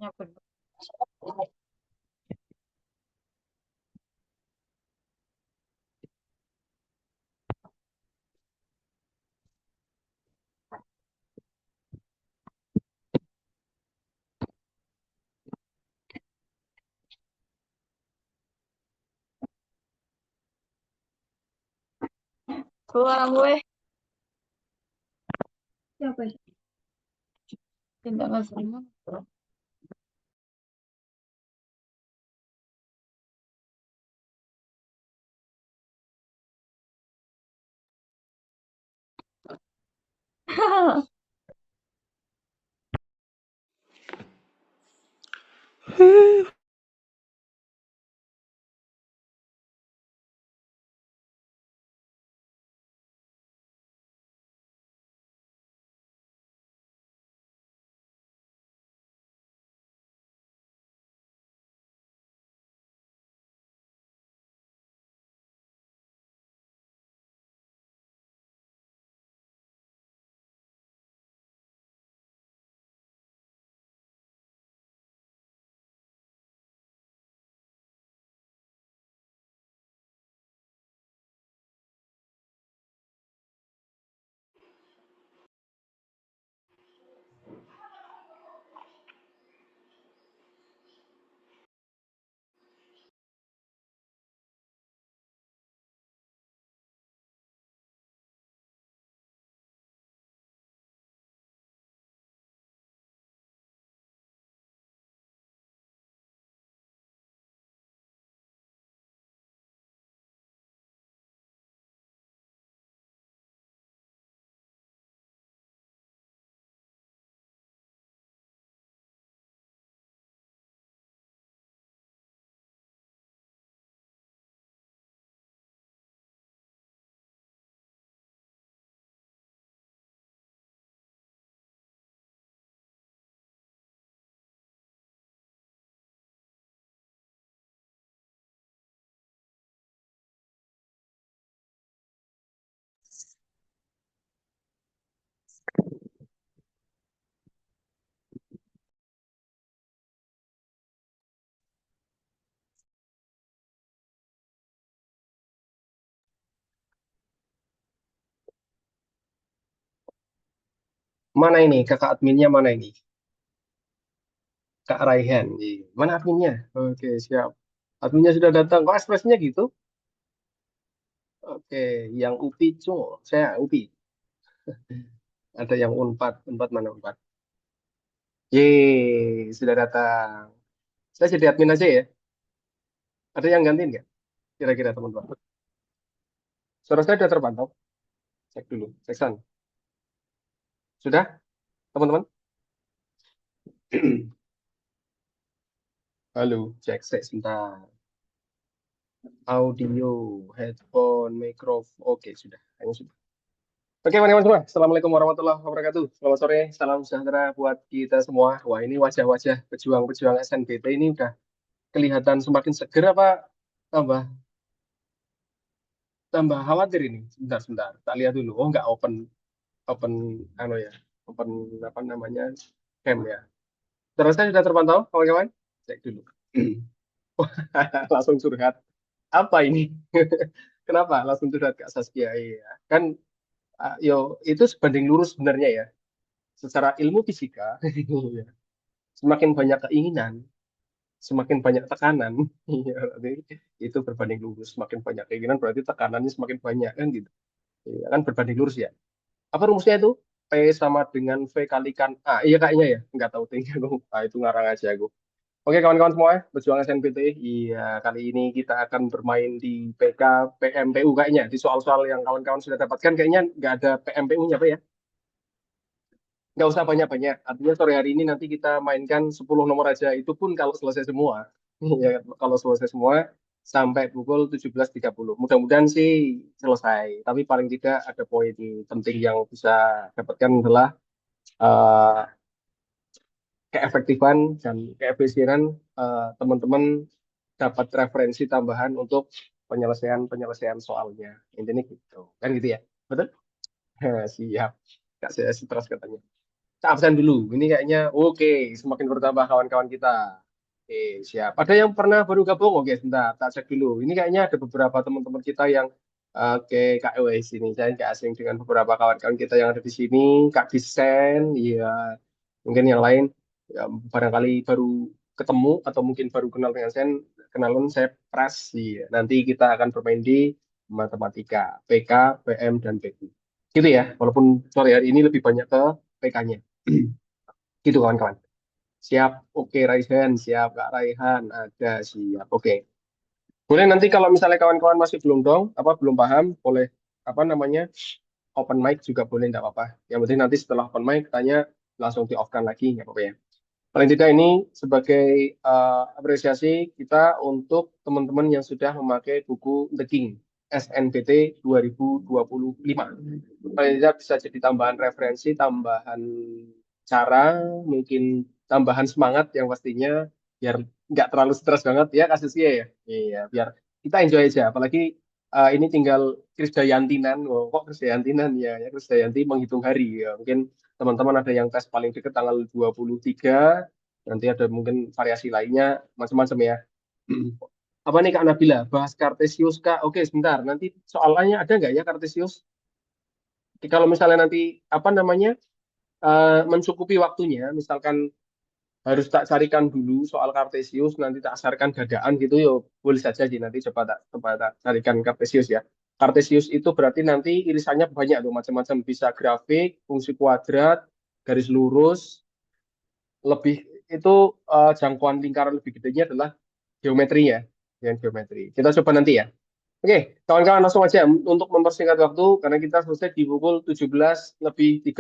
Ya bener. Keluar gue. Siapa ya? Tidak masalah. Mana ini? Kakak adminnya mana ini? Kak Raihan. Iya. Mana adminnya? Oke, siap. Adminnya sudah datang. Kok ekspresinya gitu? Oke, yang UPI cung. Saya UPI. Ada yang Unpad. Unpad mana Unpad? Yeay, sudah datang. Saya jadi admin aja ya. Ada yang gantiin nggak? Kira-kira teman-teman. Suara saya sudah terpantau. Cek dulu. Cek sana. Sudah, teman-teman? Halo, cek sebentar. Audio, headphone, mikrofon. Oke, sudah. Kayaknya sudah. Oke, teman-teman semua. Assalamualaikum warahmatullahi wabarakatuh. Selamat sore, salam sejahtera buat kita semua. Wah, ini wajah-wajah pejuang-pejuang SNBT ini udah kelihatan semakin seger apa tambah tambah khawatir ini. Sebentar, sebentar. Tak lihat dulu. Oh, nggak open open ano ya. Open apa namanya? Cam ya. Terus saya sudah terpantau, kawan-kawan? Cek dulu. Langsung curhat. Apa ini? Kenapa langsung curhat Kak Saskia? Iya. Kan yo itu sebanding lurus sebenarnya ya. Secara ilmu fisika, ya, semakin banyak keinginan, semakin banyak tekanan. Iya, berarti itu berbanding lurus. Semakin banyak keinginan berarti tekanannya semakin banyak kan gitu. Iya, kan berbanding lurus ya. Apa rumusnya itu? P sama dengan V kalikan A. Iya kayaknya ya. Nggak tahu tinggal aku. Ah, itu ngarang aja aku. Oke kawan-kawan semua, berjuang SNPT. Iya, kali ini kita akan bermain di PK PMPU kayaknya. Di soal-soal yang kawan-kawan sudah dapatkan kayaknya nggak ada PMPU-nya, Pak ya? Nggak usah banyak-banyak. Artinya sore hari ini nanti kita mainkan 10 nomor aja. Itu pun kalau selesai semua. Ya, kalau selesai semua sampai pukul 17.30. Mudah-mudahan sih selesai. Tapi paling tidak ada poin penting yang bisa dapatkan adalah eh, keefektifan dan keefisienan teman-teman dapat referensi tambahan untuk penyelesaian soalnya. Intinya gitu. Kan gitu ya? Betul? Siap. Kak saya stres katanya. Saya absen dulu. Ini kayaknya oke, semakin bertambah kawan-kawan kita. Oke, siap. Ada yang pernah baru gabung? Oke, sebentar, tak cek dulu. Ini kayaknya ada beberapa teman-teman kita yang oke, Kak Ewe sini. Saya nggak asing dengan beberapa kawan-kawan kita yang ada di sini. Kak Disen, iya. Mungkin yang lain ya, barangkali baru ketemu atau mungkin baru kenal dengan saya, kenalan saya Pras. Iya. Nanti kita akan bermain di matematika, PK, PM, dan PQ. Gitu ya, walaupun sore hari ini lebih banyak ke PK-nya. Gitu kawan-kawan. Siap, oke Raihan, siap Kak Raihan, ada siap, oke. Boleh nanti kalau misalnya kawan-kawan masih belum dong, apa belum paham, boleh apa namanya open mic juga boleh nggak apa-apa. Yang penting nanti setelah open mic tanya langsung di off kan lagi nggak apa-apa ya. Paling tidak ini sebagai apresiasi kita untuk teman-teman yang sudah memakai buku The King SNBT 2025. Paling tidak bisa jadi tambahan referensi, tambahan cara, mungkin tambahan semangat yang pastinya biar nggak terlalu stres banget ya kasusnya ya. Iya, biar kita enjoy aja. Apalagi ini tinggal Krisdayantinan, oh, kok Krisdayantinan ya, ya Krisdayanti menghitung hari ya. Mungkin teman-teman ada yang tes paling dekat tanggal 23, nanti ada mungkin variasi lainnya, macam-macam ya. Apa nih Kak Nabila? Bahas Kartesius Kak? Oke, sebentar. Nanti soalnya ada nggak ya Kartesius? Kalau misalnya nanti apa namanya mencukupi waktunya, misalkan harus tak carikan dulu soal Kartesius, nanti tak asarkan dadaan gitu, yo boleh saja sih nanti coba tak carikan Kartesius ya. Kartesius itu berarti nanti irisannya banyak tuh macam-macam, bisa grafik, fungsi kuadrat, garis lurus, lebih itu jangkauan lingkaran lebih gedenya adalah geometrinya, dengan geometri. Kita coba nanti ya. Oke, kawan-kawan langsung aja untuk mempersingkat waktu karena kita selesai di pukul 17:30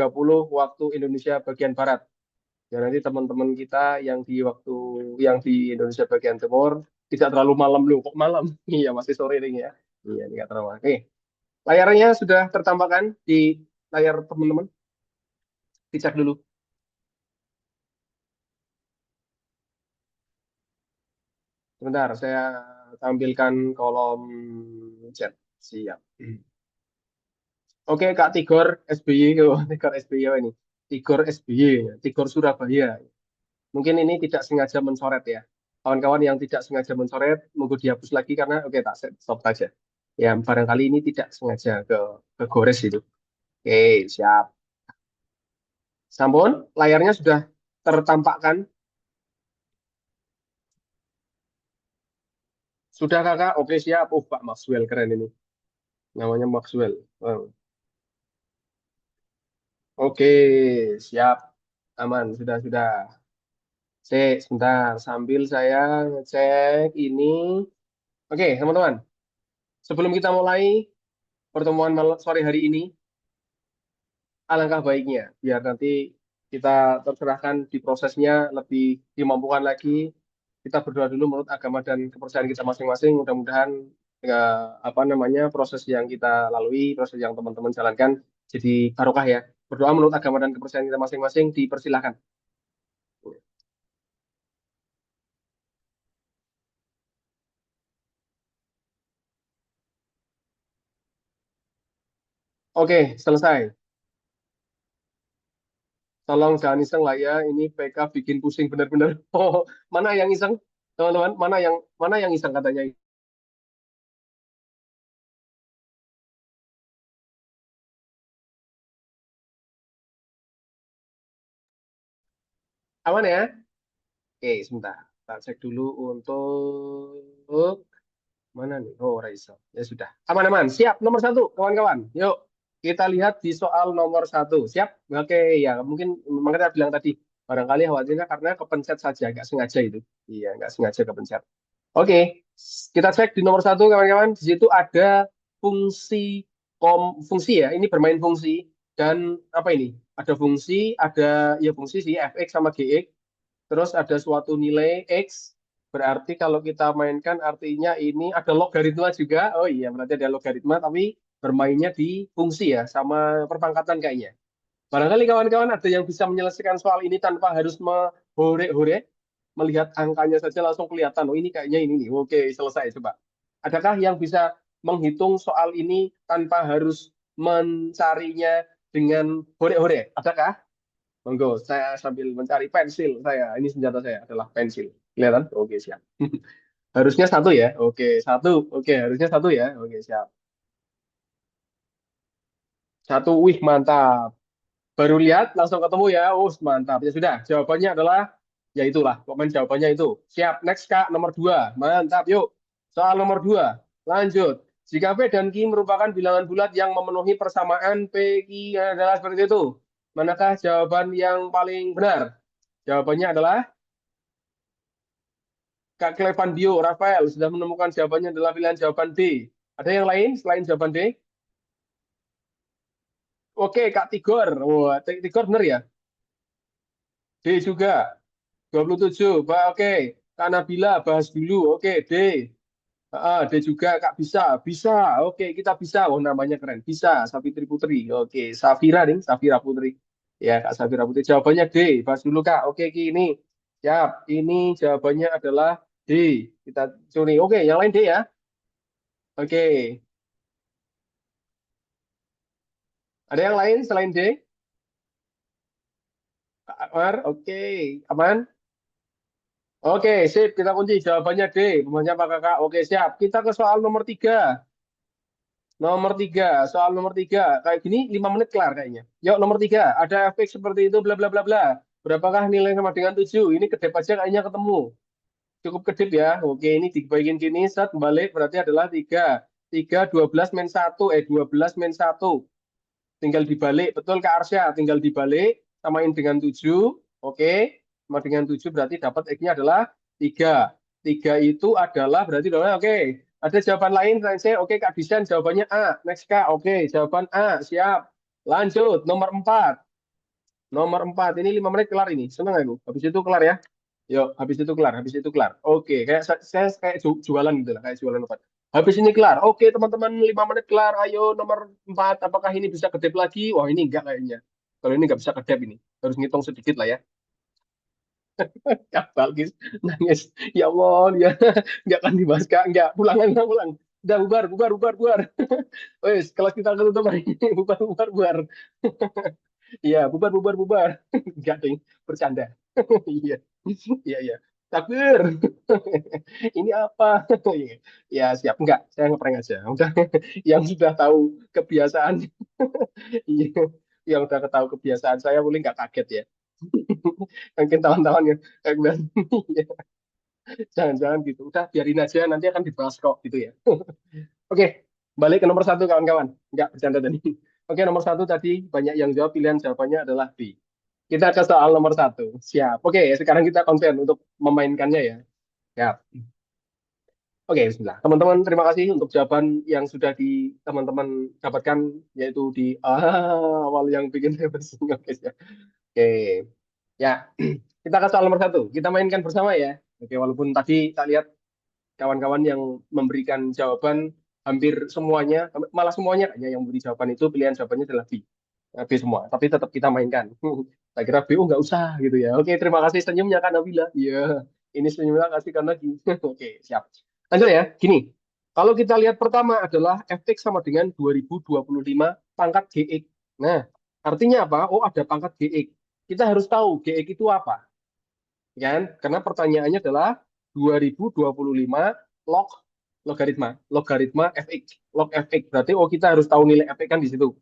waktu Indonesia bagian barat. Ya nanti teman-teman kita yang di waktu yang di Indonesia bagian timur tidak terlalu malam loh, kok malam? Iya masih sore ini ya. Iya ini nggak terlalu. Oke, layarnya sudah tertampakkan di layar teman-teman. Dicek dulu. Sebentar, saya tampilkan kolom chat. Siap. Oke, Kak Tigor SBY, oh, Tigor SBY ini. Tigor SBY, Tigor Surabaya. Mungkin ini tidak sengaja mencoret ya. Kawan-kawan yang tidak sengaja mencoret, monggo dihapus lagi karena oke tak stop saja. Ya, barangkali ini tidak sengaja ke gores itu. Oke, siap. Sampun, layarnya sudah tertampakkan. Sudah kakak? Oke, siap. Oh, Pak Maxwell keren ini. Namanya Maxwell. Oh, oke, siap. Aman, sudah. Sebentar. Sambil saya ngecek ini. Oke, teman-teman. Sebelum kita mulai pertemuan sore hari ini, alangkah baiknya biar nanti kita terserahkan di prosesnya lebih dimampukan lagi. Kita berdoa dulu menurut agama dan kepercayaan kita masing-masing. Mudah-mudahan ya, apa namanya proses yang kita lalui, proses yang teman-teman jalankan jadi barokah ya. Berdoa menurut agama dan kepercayaan kita masing-masing dipersilahkan. Oke, selesai. Tolong jangan iseng lah ya. Ini PK bikin pusing bener-bener. Oh, mana yang iseng? Teman-teman, mana yang iseng katanya? Aman ya? Oke, sebentar. Kita cek dulu untuk mana nih? Oh, Raisa. Ya sudah. Aman-aman. Siap. Nomor satu, kawan-kawan. Yuk, kita lihat di soal nomor satu. Siap? Oke, ya. Mungkin memang kita bilang tadi, barangkali khawatirnya karena kepencet saja, nggak sengaja itu. Iya, nggak sengaja kepencet. Oke, kita cek di nomor satu, kawan-kawan. Di situ ada fungsi fungsi ya. Ini bermain fungsi dan apa ini? Ada fungsi, ada ya fungsi sih fx sama gx. Terus ada suatu nilai X, berarti kalau kita mainkan artinya ini ada logaritma juga. Oh iya, berarti ada logaritma, tapi bermainnya di fungsi ya, sama perpangkatan kayaknya. Barangkali kawan-kawan ada yang bisa menyelesaikan soal ini tanpa harus menghore-hore, melihat angkanya saja langsung kelihatan. Oh ini kayaknya ini nih. Oke, selesai coba. Adakah yang bisa menghitung soal ini tanpa harus mencarinya dengan hore-hore? Adakah? Monggo, saya sambil mencari pensil saya. Ini senjata saya adalah pensil. Kelihatan? Oke, siap. Harusnya satu ya. Oke, satu. Oke, harusnya satu ya. Oke, siap. Satu. Wih, mantap. Baru lihat langsung ketemu ya. Oh, mantap. Ya sudah, jawabannya adalah ya itulah. Pokoknya jawabannya itu. Siap. Next Kak, nomor dua. Mantap. Yuk. Soal nomor dua. Lanjut. Jika P dan Q merupakan bilangan bulat yang memenuhi persamaan P, Q adalah seperti itu. Manakah jawaban yang paling benar? Jawabannya adalah Kak Clevan Dio, Rafael sudah menemukan jawabannya adalah pilihan jawaban D. Ada yang lain selain jawaban D? Oke, Kak Tigor. Wah, Tigor benar ya? D juga. 27. Oke. Kak Nabila bahas dulu. Oke, D. D juga Kak bisa. Bisa. Oke, kita bisa. Oh, namanya keren. Bisa. Safitri Putri. Oke, Safira nih, Safira Putri. Ya, Kak Safira Putri. Jawabannya D. Bahas dulu Kak. Oke, Ki ini. Siap. Ini jawabannya adalah D. Kita curi. Oke, yang lain D ya. Oke. Ada yang lain selain D? Kak Akbar. Oke. Aman? Oke, sip. Kita kunci jawabannya D. Semuanya Pak Kakak. Oke, siap. Kita ke soal nomor tiga. Nomor tiga, soal nomor tiga. Kayak gini 5 menit kelar kayaknya. Yuk nomor tiga, ada efek seperti itu bla bla bla bla. Berapakah nilai sama dengan 7? Ini kedip aja kayaknya ketemu. Cukup kedip ya. Oke, ini dibagiin gini, set balik berarti adalah 3. 3, 12 min 1, 12 min 1. Tinggal dibalik, betul Kak Arsya, tinggal dibalik, samain dengan 7. Oke, sama dengan 7 berarti dapat X-nya adalah 3. 3 itu adalah berarti oke. Ada jawaban lain selain C? Oke, Kak Disan jawabannya A. Next Kak, oke, jawaban A, siap. Lanjut, nomor 4. Nomor 4, ini 5 menit kelar ini. Senang aku. Habis itu kelar ya. Yuk, habis itu kelar, habis itu kelar. Oke, kayak saya kayak jualan gitu lah, kayak jualan obat. Habis ini kelar. Oke, teman-teman, 5 menit kelar. Ayo nomor 4, apakah ini bisa kedip lagi? Wah, ini enggak kayaknya. Kalau ini enggak bisa kedip ini. Harus ngitung sedikit lah ya. Kak Balkis nangis. Ya Allah, dia enggak akan dibahas Kak. Enggak, pulang, pulang. Udah bubar, bubar, bubar, bubar. Wes, kelas kita ketutup hari ini. Bubar, bubar, bubar. Iya, bubar, bubar, bubar. Enggak, ding. Bercanda. Iya. Iya, iya. Takbir. Ini apa? Ya, siap. Enggak, saya ngeprank aja. Udah yang sudah tahu kebiasaan. Iya. Yang udah tahu kebiasaan saya boleh nggak kaget ya. Mungkin tahun-tahun ya. Kayak bilang, iya, jangan-jangan gitu. Udah biarin aja nanti akan dibahas kok gitu ya. Oke, balik ke nomor satu kawan-kawan. Enggak bercanda tadi. Oke, nomor satu tadi banyak yang jawab pilihan jawabannya adalah B. Kita ke soal nomor satu. Siap. Oke, sekarang kita konsen untuk memainkannya ya. Ya. Oke, bismillah. Teman-teman, terima kasih untuk jawaban yang sudah teman-teman dapatkan, yaitu di awal yang bikin saya bersinggung, guys ya. Oke, ya. Kita ke soal nomor satu. Kita mainkan bersama ya. Oke, walaupun tadi tak lihat kawan-kawan yang memberikan jawaban hampir semuanya, malah semuanya kayaknya yang memberi jawaban itu pilihan jawabannya adalah B. B semua, tapi tetap kita mainkan. Saya kira B, nggak usah gitu ya. Oke, terima kasih senyumnya Kak Nabila. Iya, ini senyumnya kasihkan lagi. Oke, siap. Lanjut ya, gini. Kalau kita lihat pertama adalah fx sama dengan 2025 pangkat gx. Nah, artinya apa? Oh, ada pangkat gx. Kita harus tahu gx itu apa, kan? Karena pertanyaannya adalah 2025 log logaritma, logaritma fx, log fx. Berarti oh kita harus tahu nilai fx kan di situ.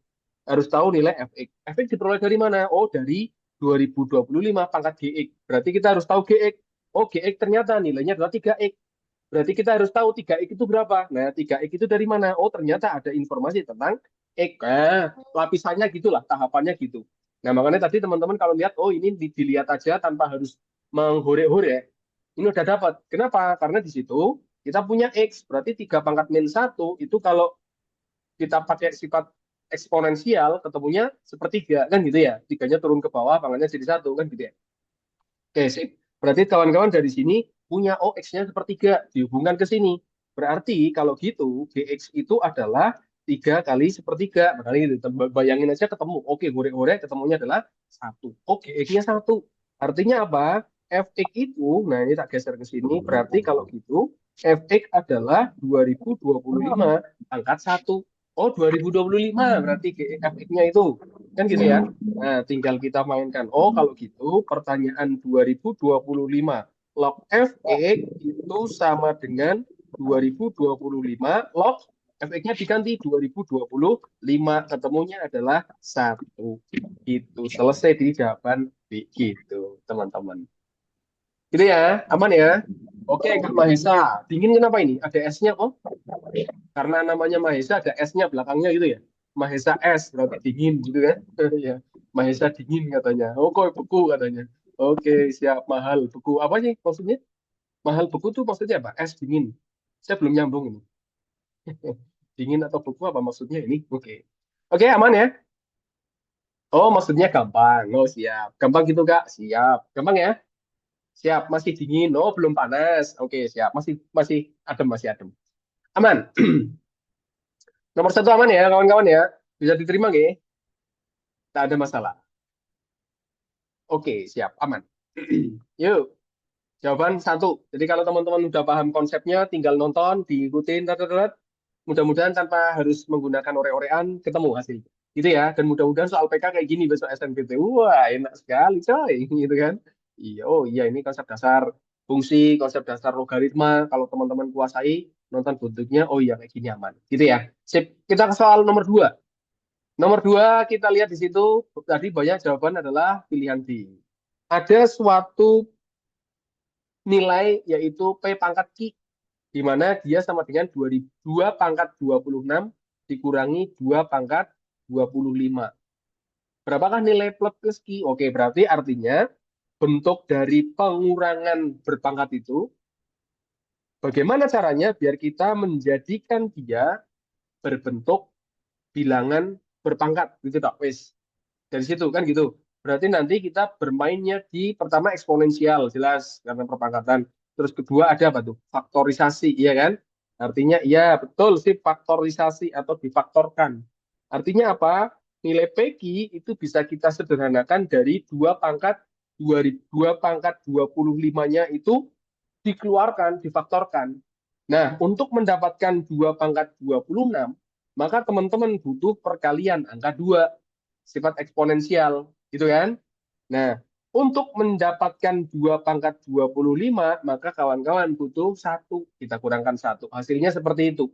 Harus tahu nilai fx. Fx diperoleh dari mana? Oh, dari 2025 pangkat gx. Berarti kita harus tahu gx. Oh, gx ternyata nilainya adalah 3x. Berarti kita harus tahu 3x itu berapa. Nah, 3x itu dari mana? Oh, ternyata ada informasi tentang x. Lapisannya gitulah, tahapannya gitu. Nah, makanya tadi teman-teman kalau lihat, oh ini dilihat aja tanpa harus menghore-hore. Ini udah dapat. Kenapa? Karena di situ kita punya x. Berarti 3 pangkat min 1 itu kalau kita pakai sifat eksponensial ketemunya sepertiga kan gitu ya. Tiganya turun ke bawah, pangkatnya jadi 1 kan gitu ya. Oke, sip. Berarti kawan-kawan dari sini punya OX-nya sepertiga dihubungkan ke sini. Berarti kalau gitu GX itu adalah 3 kali sepertiga. Makanya gitu, bayangin aja ketemu. Oke, gore-gore ketemunya adalah 1. Oke, X-nya 1. Artinya apa? Fx itu, nah ini tak geser ke sini. Berarti kalau gitu Fx adalah 2025 angkat 1. Oh, 2025 berarti GFX-nya itu. Kan gitu ya. Nah, tinggal kita mainkan. Oh, kalau gitu pertanyaan 2025 log Fx itu sama dengan 2025 log Fx-nya diganti 2025. Ketemunya adalah 1. Itu selesai di jawaban B gitu, teman-teman. Gitu ya, aman ya. Oke, Kak Mahesa. Dingin kenapa ini? Ada S-nya kok. Karena namanya Mahesa ada S-nya belakangnya gitu ya. Mahesa S berarti dingin gitu kan. Ya. Mahesa dingin katanya. Oh kok beku katanya. Oke, siap mahal beku. Apa sih maksudnya? Mahal beku tuh maksudnya apa? Es dingin. Saya belum nyambung ini. Dingin atau beku apa maksudnya ini? Oke. Oke, aman ya? Oh, maksudnya gampang. Oh, siap. Gampang gitu, Kak. Siap. Gampang ya? Siap. Masih dingin. Oh, belum panas. Oke, siap. Masih masih adem, masih adem. Aman. Nomor satu aman ya, kawan-kawan ya. Bisa diterima nggak? Tak ada masalah. Oke, siap, aman. Yuk, jawaban satu. Jadi kalau teman-teman udah paham konsepnya, tinggal nonton, diikutin, mudah-mudahan tanpa harus menggunakan ore-orean, ketemu hasil. Gitu ya, dan mudah-mudahan soal PK kayak gini besok SNPT. Wah, enak sekali, coy. Gitu kan. Iya, oh iya, ini konsep dasar fungsi, konsep dasar logaritma. Kalau teman-teman kuasai, nonton bentuknya, oh iya, kayak gini aman. Gitu ya. Sip, kita ke soal nomor 2. Nomor 2 kita lihat di situ tadi banyak jawaban adalah pilihan B. Ada suatu nilai yaitu P pangkat Q di mana dia sama dengan 2 pangkat 26 dikurangi 2 pangkat 25. Berapakah nilai plus Q? Oke, berarti artinya bentuk dari pengurangan berpangkat itu bagaimana caranya biar kita menjadikan dia berbentuk bilangan berpangkat gitu tak wes. Dari situ kan gitu. Berarti nanti kita bermainnya di pertama eksponensial jelas karena perpangkatan. Terus kedua ada apa tuh? Faktorisasi, iya kan? Artinya iya betul sih faktorisasi atau difaktorkan. Artinya apa? Nilai PQ itu bisa kita sederhanakan dari 2 pangkat 25-nya itu dikeluarkan, difaktorkan. Nah, untuk mendapatkan 2 pangkat 26, maka teman-teman butuh perkalian angka 2 sifat eksponensial, gitu kan? Nah, untuk mendapatkan 2 pangkat 25, maka kawan-kawan butuh 1. Kita kurangkan 1. Hasilnya seperti itu.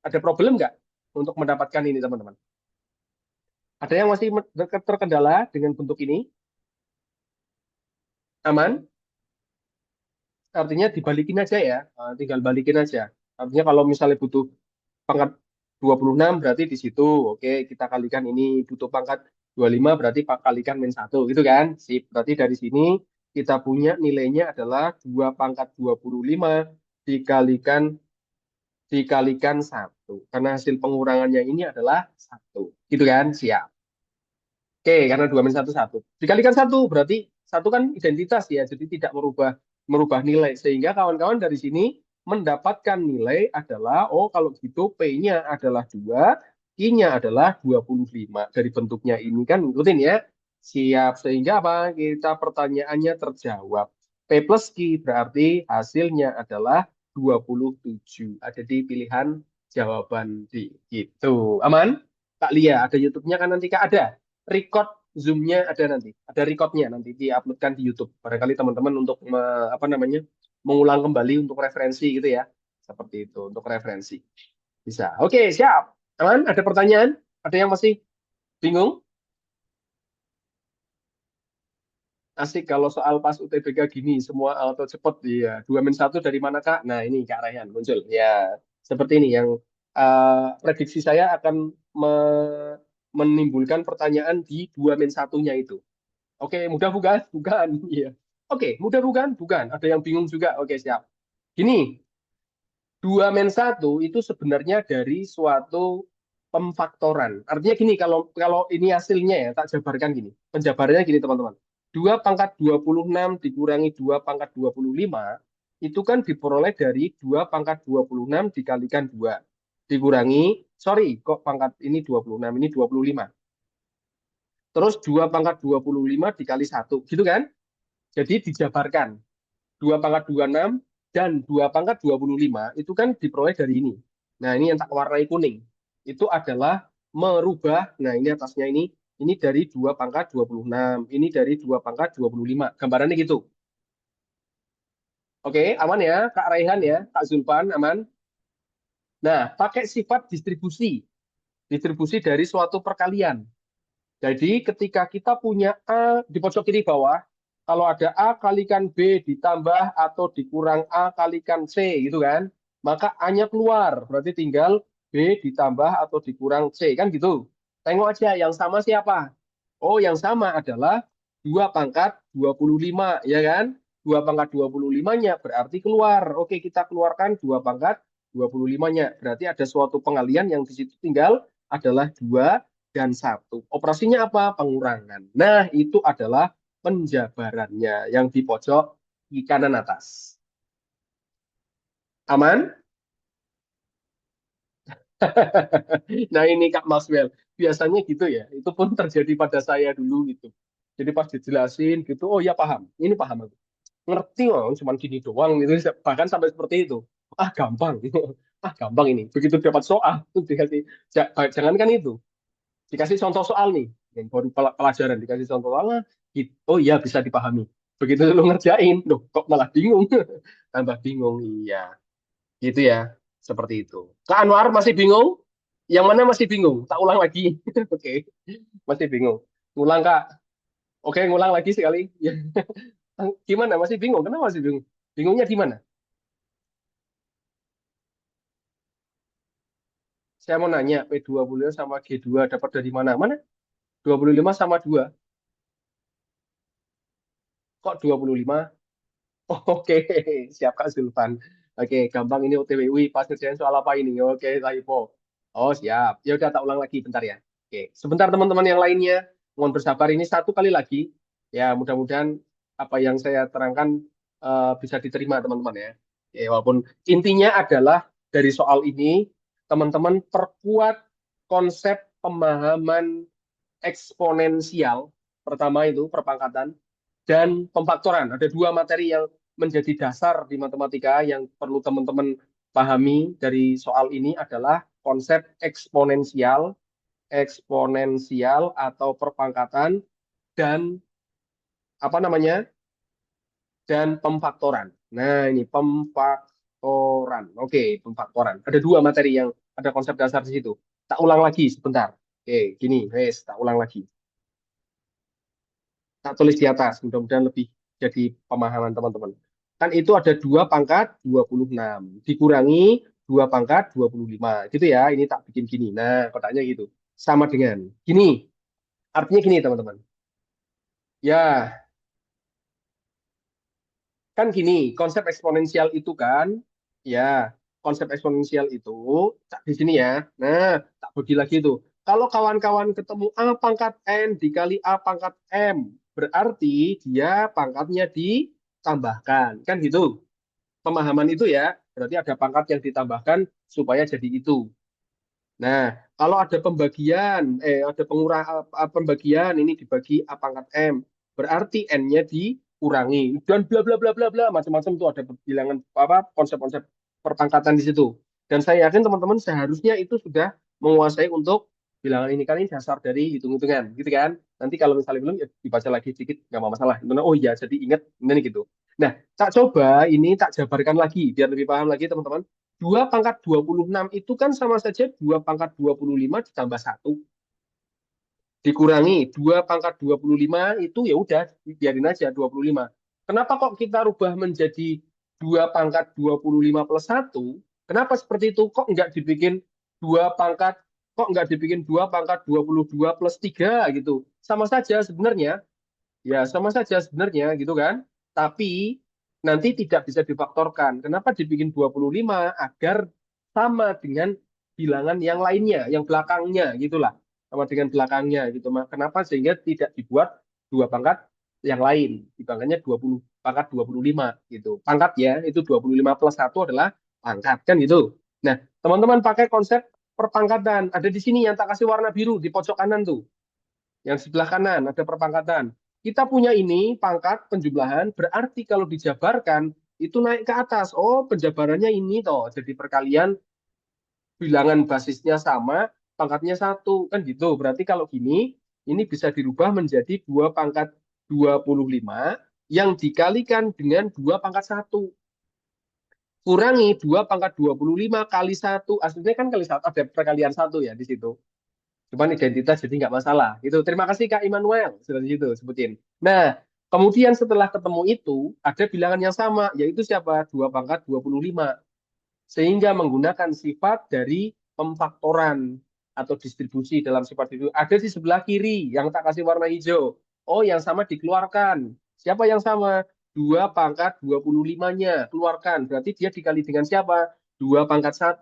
Ada problem nggak untuk mendapatkan ini, teman-teman? Ada yang masih terkendala dengan bentuk ini? Aman? Artinya dibalikin aja ya. Tinggal balikin aja. Artinya kalau misalnya butuh pangkat 26 berarti di situ. Oke, kita kalikan ini butuh pangkat 25 berarti kalikan min 1 gitu kan. Sip. Berarti dari sini kita punya nilainya adalah 2 pangkat 25 dikalikan dikalikan 1. Karena hasil pengurangannya ini adalah 1. Gitu kan? Siap. Oke, karena 2 min 1 1. Dikalikan 1 berarti 1 kan identitas ya, jadi tidak merubah merubah nilai. Sehingga kawan-kawan dari sini mendapatkan nilai adalah, oh kalau gitu P-nya adalah 2, Q-nya adalah 25. Dari bentuknya ini kan ngikutin ya. Siap, sehingga apa? Kita pertanyaannya terjawab. P plus Q berarti hasilnya adalah 27. Ada di pilihan jawaban D. Gitu. Aman? Kak Lia, ada YouTube-nya kan nanti Kak? Ada record Zoom-nya ada nanti, ada recordnya nanti diuploadkan di YouTube. Barangkali teman-teman untuk apa namanya mengulang kembali untuk referensi gitu ya, seperti itu untuk referensi. Bisa. Oke, siap. Aman? Ada pertanyaan? Ada yang masih bingung? Asik kalau soal pas UTBK gini, semua auto cepet ya. 2 min 1 dari mana Kak? Nah ini Kak Rayhan muncul. Ya, seperti ini yang prediksi saya akan menimbulkan pertanyaan di 2 min 1-nya itu. Oke, mudah bukan? Bukan. Iya. Oke, mudah bukan? Bukan. Ada yang bingung juga. Oke, siap. Gini, 2 min 1 itu sebenarnya dari suatu pemfaktoran. Artinya gini, kalau kalau ini hasilnya ya, tak jabarkan gini. Penjabarannya gini, teman-teman. 2 pangkat 26 dikurangi 2 pangkat 25 itu kan diperoleh dari 2 pangkat 26 dikalikan 2. Dikurangi, sorry, kok pangkat ini 26, ini 25. Terus 2 pangkat 25 dikali 1, gitu kan? Jadi dijabarkan 2 pangkat 26 dan 2 pangkat 25 itu kan diperoleh dari ini. Nah, ini yang tak warnai kuning. itu adalah merubah, nah ini atasnya ini dari 2 pangkat 26, ini dari 2 pangkat 25. Gambarannya gitu. Oke, aman ya, Kak Raihan ya, Kak Zulfan, aman? Nah, pakai sifat distribusi. Distribusi dari suatu perkalian. Jadi ketika kita punya A di pojok kiri bawah, kalau ada A kalikan B ditambah atau dikurang A kalikan C gitu kan, maka A-nya keluar. Berarti tinggal B ditambah atau dikurang C kan gitu. Tengok aja yang sama siapa? Oh, yang sama adalah 2 pangkat 25 ya kan? 2 pangkat 25-nya berarti keluar. Oke, kita keluarkan 2 pangkat 25-nya. Berarti ada suatu pengalian yang di situ tinggal adalah 2 dan 1. Operasinya apa? Pengurangan. Nah, itu adalah penjabarannya yang di pojok di kanan atas. Aman? Nah, ini Kak Maxwell. Biasanya gitu ya. Itu pun terjadi pada saya dulu gitu. Jadi pas dijelasin gitu, oh ya paham. Ini paham aku. Ngerti loh, cuman gini doang gitu. Bahkan sampai seperti itu. Ah, gampang. Ah, gampang ini. Begitu dapat soal, dikasih jangan kan itu. Dikasih contoh soal nih, yang baru pelajaran dikasih contoh soal, gitu. Oh iya bisa dipahami. Begitu lu ngerjain, loh kok malah bingung, tambah bingung. Iya, gitu ya, seperti itu. Kak Anwar masih bingung? Yang mana masih bingung? Tak ulang lagi. Oke, masih bingung. Ngulang Kak. Oke, ngulang lagi sekali. Gimana? Masih bingung? Kenapa masih bingung? Bingungnya di mana? Saya mau nanya, P20 sama G2 dapat dari mana? Mana? 25 sama 2. Kok 25? Oh, oke, siap Kak Zulfan. Oke, gampang ini OTWI. Pas ngerjain soal apa ini? Oke, typo. Oh, siap. Ya udah tak ulang lagi bentar ya. Oke, sebentar teman-teman yang lainnya. Mohon bersabar ini satu kali lagi. Ya, mudah-mudahan apa yang saya terangkan bisa diterima teman-teman ya. Oke, walaupun intinya adalah dari soal ini, teman-teman perkuat konsep pemahaman eksponensial. Pertama itu perpangkatan dan pemfaktoran. Ada dua materi yang menjadi dasar di matematika yang perlu teman-teman pahami dari soal ini adalah konsep eksponensial, eksponensial atau perpangkatan dan apa namanya? Dan pemfaktoran. Nah, ini pemfaktoran. Oke, pemfaktoran. Ada dua materi yang ada konsep dasar di situ. Tak ulang lagi sebentar. Oke, gini, wes, tak ulang lagi. Tak tulis di atas, mudah-mudahan lebih jadi pemahaman teman-teman. Kan itu ada 2 pangkat 26, dikurangi 2 pangkat 25. Gitu ya, ini tak bikin gini. Nah, kotaknya gitu. Sama dengan gini. Artinya gini, teman-teman. Ya, kan gini, konsep eksponensial itu kan, ya, konsep eksponensial itu, tak di sini ya. Nah, tak bagi lagi itu. Kalau kawan-kawan ketemu A pangkat N dikali A pangkat M, berarti dia pangkatnya ditambahkan. Kan gitu. Pemahaman itu ya, berarti ada pangkat yang ditambahkan supaya jadi itu. Nah, kalau ada pembagian, ada pembagian ini dibagi A pangkat M, berarti N-nya dikurangi dan bla bla bla bla bla macam-macam tuh ada bilangan apa konsep-konsep perpangkatan di situ. Dan saya yakin teman-teman seharusnya itu sudah menguasai untuk bilangan ini kan ini dasar dari hitung-hitungan, gitu kan? Nanti kalau misalnya belum ya dibaca lagi sedikit nggak masalah. Oh iya, jadi ingat ini gitu. Nah, tak coba ini tak jabarkan lagi biar lebih paham lagi teman-teman. 2 pangkat 26 itu kan sama saja 2 pangkat 25 ditambah satu dikurangi 2 pangkat 25 itu ya udah biarin aja 25. Kenapa kok kita rubah menjadi 2 pangkat 25 plus satu? Kenapa seperti itu? Kok nggak dibikin 2 pangkat kok nggak dibikin 2 pangkat 22 plus 3 gitu? Sama saja sebenarnya. Ya, sama saja sebenarnya gitu kan. Tapi nanti tidak bisa difaktorkan. Kenapa dibikin 25? Agar sama dengan bilangan yang lainnya, yang belakangnya gitulah. Sama dengan belakangnya gitu. Kenapa sehingga tidak dibuat dua pangkat yang lain. Dibangkanya 20 pangkat 25 gitu. Pangkat ya, itu 25 plus satu adalah pangkat kan gitu. Nah, teman-teman pakai konsep perpangkatan. Ada di sini yang tak kasih warna biru di pojok kanan tuh. Yang sebelah kanan ada perpangkatan. Kita punya ini pangkat penjumlahan, berarti kalau dijabarkan itu naik ke atas. Oh, penjabarannya ini toh. Jadi perkalian bilangan basisnya sama, pangkatnya 1. Kan gitu. Berarti kalau gini, ini bisa dirubah menjadi 2 pangkat 25 yang dikalikan dengan 2 pangkat 1. Kurangi 2 pangkat 25 kali 1. Aslinya kan kali 1, ada perkalian 1 ya di situ. Cuman identitas jadi nggak masalah. Itu. Terima kasih Kak Immanuel. Sudah di situ sebutin. Nah, kemudian setelah ketemu itu, ada bilangan yang sama, yaitu siapa? 2 pangkat 25. Sehingga menggunakan sifat dari pemfaktoran atau distribusi dalam sifat itu. Ada di sebelah kiri yang tak kasih warna hijau. Oh, yang sama dikeluarkan. Siapa yang sama? 2 pangkat 25-nya. Keluarkan. Berarti dia dikali dengan siapa? 2 pangkat 1.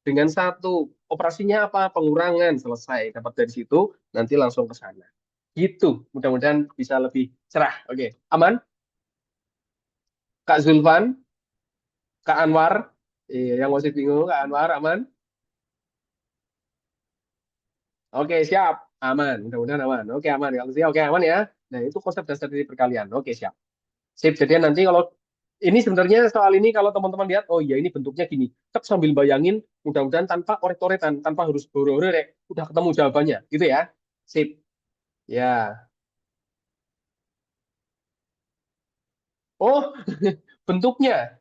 Dengan 1. Operasinya apa? Pengurangan. Selesai. Dapat dari situ, nanti langsung ke sana. Gitu. Mudah-mudahan bisa lebih cerah. Oke. Aman? Kak Zulfan? Kak Anwar? Iya, yang masih bingung, Kak Anwar, aman? Oke, siap. Aman. Mudah-mudahan aman. Oke, aman. Kalau siap, oke, aman ya. Nah, itu konsep dasar dari perkalian. Oke, siap. Sip. Jadi nanti kalau ini sebenarnya soal ini kalau teman-teman lihat, oh iya ini bentuknya gini. Tek sambil bayangin, mudah-mudahan tanpa oret-oretan, tanpa harus boro-boro, udah ketemu jawabannya. Gitu ya. Sip. Ya. Oh, bentuknya.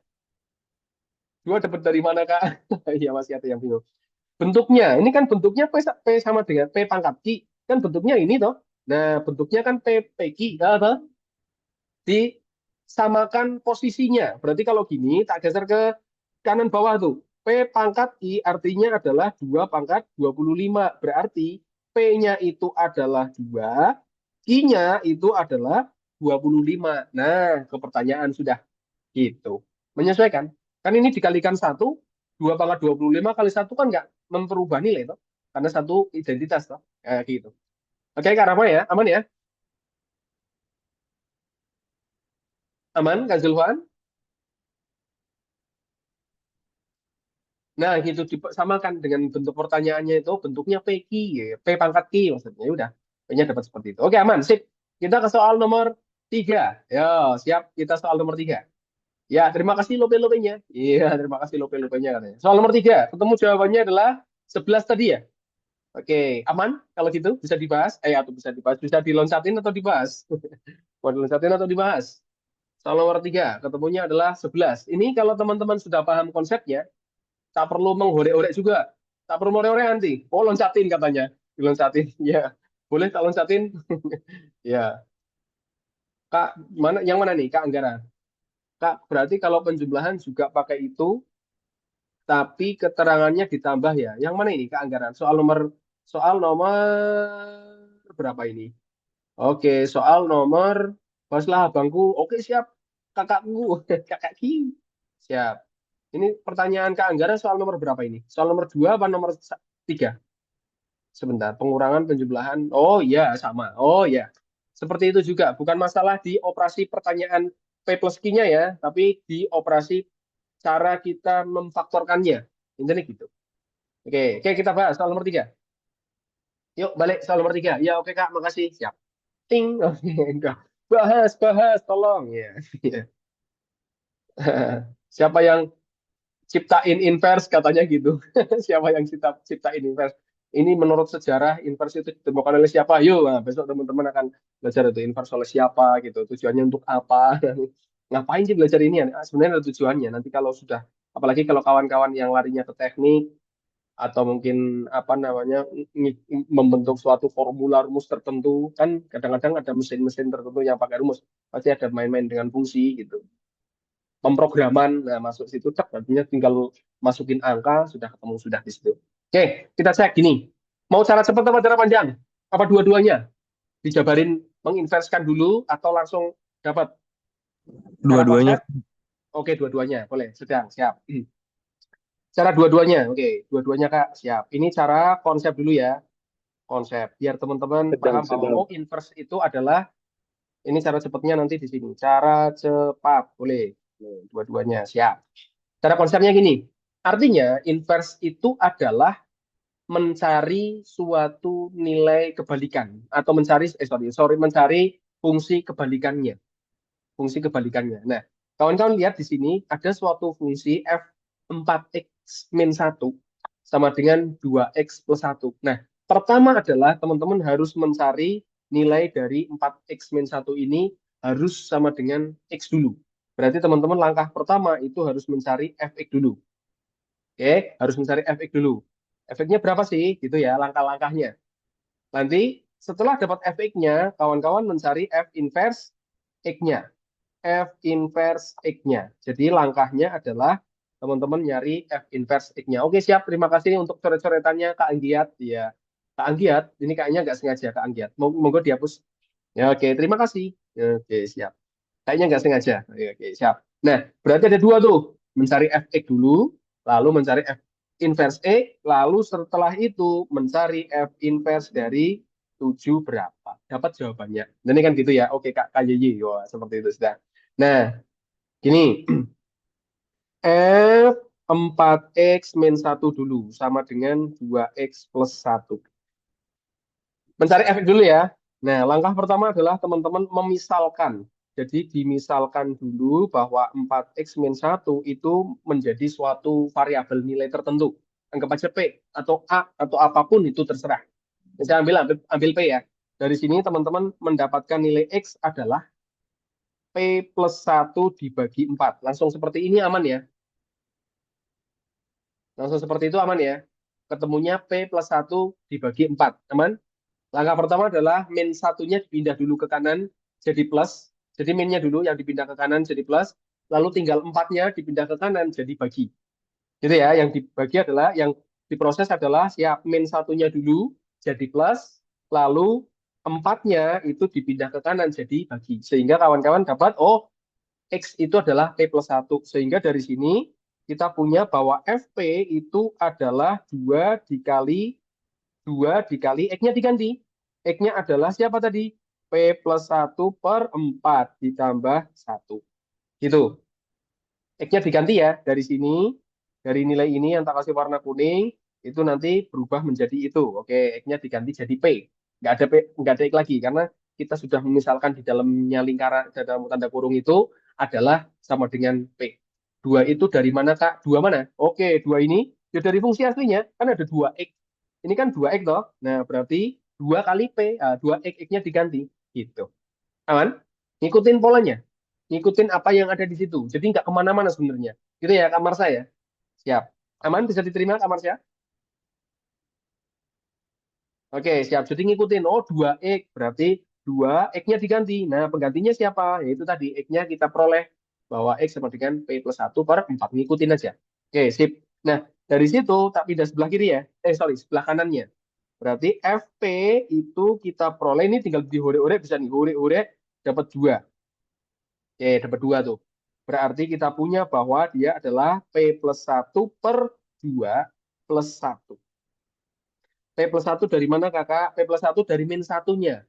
Dua dapat dari mana, Kak? Iya, masih ada yang bingung. Bentuknya, ini kan bentuknya P sama dengan P pangkat Q. Kan bentuknya ini toh. Nah, bentuknya kan P Q. Toh? Disamakan posisinya. Berarti kalau gini, tak geser ke kanan bawah tuh. P pangkat I artinya adalah 2 pangkat 25. Berarti P-nya itu adalah 2, Q-nya itu adalah 25. Nah, ke pertanyaan sudah gitu. Menyesuaikan. Kan ini dikalikan 1, 2 pangkat 25 kali 1 kan nggak memperubah nilai toh. Karena satu identitas toh. Gitu. Oke, Kak Rama ya. Aman ya? Aman, Kak Zulfan? Nah, gitu disamakan dengan bentuk pertanyaannya itu bentuknya PQ, ya. P pangkat Q maksudnya. Ya udah, P-nya dapat seperti itu. Oke, aman, sip. Kita ke soal nomor 3. Ya, siap. Kita soal nomor 3. Ya, terima kasih lope-lopenya. Iya, terima kasih lope-lopenya katanya. Soal nomor 3, ketemu jawabannya adalah 11 tadi ya. Oke, aman kalau gitu bisa dibahas. Atau bisa dibahas, bisa diloncatin atau dibahas. Mau diloncatin atau dibahas. Soal nomor 3, ketemunya adalah 11. Ini kalau teman-teman sudah paham konsepnya, tak perlu menghorek-horek juga. Tak perlu menghorek-horek nanti. Oh, loncatin katanya. Diloncatin. Ya. Boleh tak loncatin? Ya. Kak, mana yang mana nih, Kak Anggara? Kak, berarti kalau penjumlahan juga pakai itu, tapi keterangannya ditambah ya. Yang mana ini, Kak Anggara? Soal nomor berapa ini? Oke, soal nomor Baslah abangku. Oke, siap. Kakakku, kakak Ki. Siap. Ini pertanyaan Kak Anggara soal nomor berapa ini? Soal nomor 2 apa nomor 3? Sebentar, pengurangan penjumlahan. Oh iya, sama. Oh iya. Seperti itu juga. Bukan masalah di operasi pertanyaan P plus Q-nya ya, tapi di operasi cara kita memfaktorkannya. Intinya gitu. Oke, kita bahas soal nomor 3. Yuk, balik soal nomor 3. Ya, oke Kak, makasih. Siap. Ting. Oke, enggak. Bahas, tolong. Ya. Siapa yang ciptain inverse katanya gitu. Siapa yang ciptain inverse? Ini menurut sejarah inverse itu ditemukan oleh siapa? Yuk, nah, besok teman-teman akan belajar itu inverse oleh siapa gitu. Tujuannya untuk apa? Ngapain sih belajar ini? Sebenarnya ada tujuannya. Nanti kalau sudah, apalagi kalau kawan-kawan yang larinya ke teknik atau mungkin apa namanya membentuk suatu formula rumus tertentu kan kadang-kadang ada mesin-mesin tertentu yang pakai rumus pasti ada main-main dengan fungsi gitu pemrograman. Nah, masuk situ cek artinya tinggal masukin angka sudah ketemu sudah di situ. Oke, kita cek gini. Mau cara cepat apa cara panjang? Apa dua-duanya? Dijabarin menginverskan dulu atau langsung dapat cara Dua-duanya. konsep? Oke, dua-duanya. Boleh, sedang, siap. Cara dua-duanya. Oke, dua-duanya Kak, siap. Ini cara konsep dulu ya. Konsep. Biar teman-teman paham bahwa oh inverse itu adalah ini cara cepatnya nanti di sini. Cara cepat. Boleh. Dua-duanya, siap. Cara konsepnya gini, artinya inverse itu adalah mencari suatu nilai kebalikan atau mencari fungsi kebalikannya, fungsi kebalikannya. Nah, kawan-kawan lihat di sini ada suatu fungsi f 4x min 1 sama dengan 2x plus 1. Nah, pertama adalah teman-teman harus mencari nilai dari 4x min 1 ini harus sama dengan x dulu. Berarti teman-teman langkah pertama itu harus mencari fx dulu. Oke, harus mencari fx dulu. Efeknya berapa sih? Gitu ya, langkah-langkahnya. Nanti setelah dapat fx-nya, kawan-kawan mencari f inverse x-nya. F inverse X-nya. Jadi langkahnya adalah teman-teman nyari F inverse X-nya. Oke, siap. Terima kasih untuk coret-coretannya Kak Anggiat. Ya, Kak Anggiat, ini kayaknya nggak sengaja Kak Anggiat. Monggo dihapus. Ya, oke, terima kasih. Ya, oke, siap. Kayaknya nggak sengaja. Ya, oke, siap. Nah, berarti ada dua tuh. Mencari Fx dulu, lalu mencari F inverse X, lalu setelah itu mencari F inverse dari 7 berapa. Dapat jawabannya. Dan ini kan gitu ya. Oke, Kak KYY. Wah, seperti itu sudah. Nah, gini, F 4x min 1 dulu, sama dengan 2x plus 1. Mencari efek dulu ya. Nah, langkah pertama adalah teman-teman memisalkan. Jadi dimisalkan dulu bahwa 4x min 1 itu menjadi suatu variabel nilai tertentu. Anggap aja P atau A atau apapun itu terserah. Saya ambil P ya. Dari sini teman-teman mendapatkan nilai X adalah P plus 1 dibagi 4. Langsung seperti ini aman ya. Langsung seperti itu aman ya. Ketemunya P plus 1 dibagi 4. Aman? Langkah pertama adalah min satunya dipindah dulu ke kanan jadi plus. Jadi minnya dulu yang dipindah ke kanan jadi plus. Lalu tinggal 4-nya dipindah ke kanan jadi bagi. Gitu ya, yang dibagi adalah, yang diproses adalah siap min satunya dulu jadi plus. Lalu 4-nya itu dipindah ke kanan jadi bagi. Sehingga kawan-kawan dapat, oh X itu adalah P plus 1. Sehingga dari sini kita punya bahwa FP itu adalah 2 dikali X-nya diganti. X-nya adalah siapa tadi? P plus 1 per 4 ditambah 1. Gitu. X-nya diganti ya. Dari sini, dari nilai ini yang tak kasih warna kuning, itu nanti berubah menjadi itu. Oke, X-nya diganti jadi P. Nggak ada P, nggak ada X lagi. Karena kita sudah memisalkan di dalamnya lingkaran, dalam tanda kurung itu adalah sama dengan P. 2 itu dari mana, Kak? 2 mana? Oke, 2 ini ya dari fungsi aslinya. Kan ada 2X. Ini kan 2X toh. Nah, berarti 2 kali P, 2X, X-nya diganti. Gitu. Aman? Ngikutin polanya. Ngikutin apa yang ada di situ. Jadi nggak kemana-mana sebenarnya. Gitu ya, Kak Marsha ya? Siap. Aman? Bisa diterima, Kak Marsha? Oke, siap. Jadi ngikutin. Oh, 2X. Berarti 2 X-nya diganti. Nah, penggantinya siapa? Yaitu tadi X-nya kita peroleh bahwa X sama dengan P plus 1 per 4. Ngikutin aja. Oke, sip. Nah, dari situ tak pindah sebelah kiri ya. Sorry, sebelah kanannya. Berarti FP itu kita peroleh, ini tinggal dihore-hore, bisa nih, hore-hore dapat 2. Oke, dapat 2 tuh. Berarti kita punya bahwa dia adalah P plus 1 per 2 plus 1. P plus 1 dari mana kakak? P plus 1 dari min satunya.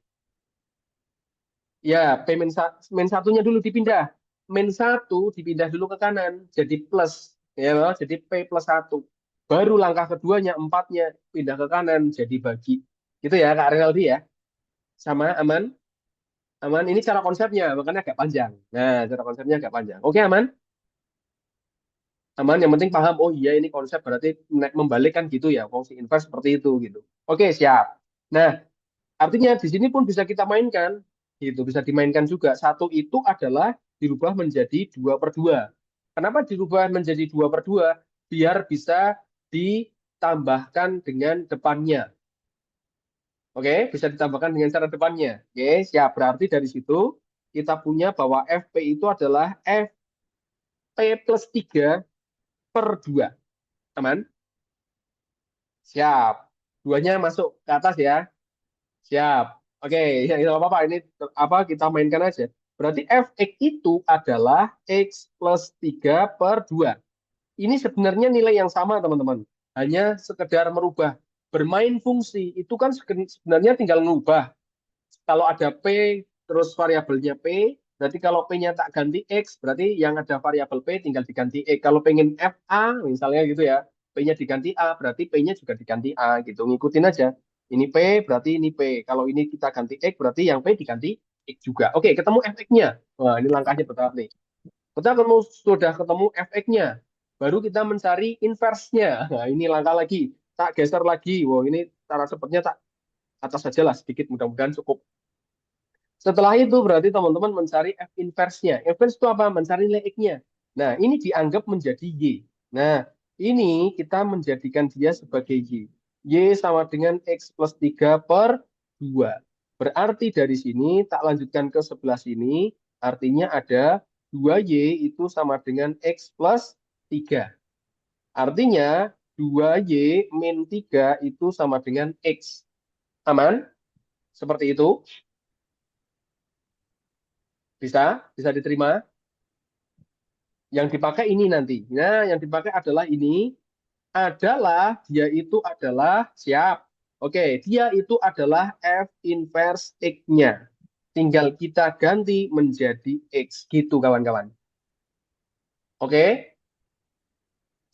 Ya, P min satunya dulu dipindah. Min 1 dipindah dulu ke kanan. Jadi plus. Ya, jadi P plus 1. Baru langkah keduanya, 4-nya pindah ke kanan. Jadi bagi. Gitu ya Kak Renaldi ya. Sama, aman? Aman, ini cara konsepnya. Makanya agak panjang. Nah, cara konsepnya agak panjang. Oke, aman? Aman, yang penting paham, oh iya ini konsep berarti membalik kan gitu ya, fungsi inverse seperti itu gitu. Oke, siap. Nah, artinya di sini pun bisa kita mainkan, gitu, bisa dimainkan juga. Satu itu adalah dirubah menjadi 2/2. Kenapa dirubah menjadi 2/2? Biar bisa ditambahkan dengan depannya. Oke, bisa ditambahkan dengan cara depannya. Oke, siap. Berarti dari situ kita punya bahwa FP itu adalah FP plus 3 per 2. Aman? Siap. Duanya masuk ke atas ya. Siap. Oke, ya tidak apa-apa. Ini apa kita mainkan aja. Berarti fx itu adalah x plus 3 per 2. Ini sebenarnya nilai yang sama, teman-teman. Hanya sekedar merubah. Bermain fungsi. Itu kan sebenarnya tinggal mengubah. Kalau ada P, terus variabelnya P, berarti kalau P-nya tak ganti X, berarti yang ada variabel P tinggal diganti X. Kalau pengen FA, misalnya gitu ya, P-nya diganti A, berarti P-nya juga diganti A, gitu. Ngikutin aja. Ini P, berarti ini P. Kalau ini kita ganti X, berarti yang P diganti X juga. Oke, ketemu fx-nya. Wah, ini langkahnya betul nih. Kita sudah ketemu fx-nya. Baru kita mencari inverse-nya. Nah, ini langkah lagi. tak geser lagi. Wow, ini cara cepatnya tak atas saja lah sedikit, mudah-mudahan cukup. Setelah itu berarti teman-teman mencari F inverse-nya. F inverse itu apa? Mencari nilai X-nya. Nah, ini dianggap menjadi Y. Nah, ini kita menjadikan dia sebagai Y. Y sama dengan X plus 3 per 2. Berarti dari sini tak lanjutkan ke sebelah sini. Artinya ada 2Y itu sama dengan X plus 3. Artinya 2Y min 3 itu sama dengan X. Aman? Seperti itu. Bisa? Bisa diterima? Yang dipakai ini nanti. Nah, yang dipakai adalah ini. Adalah, dia itu adalah, siap. Oke, dia itu adalah F inverse X-nya. Tinggal kita ganti menjadi X. Gitu, kawan-kawan. Oke,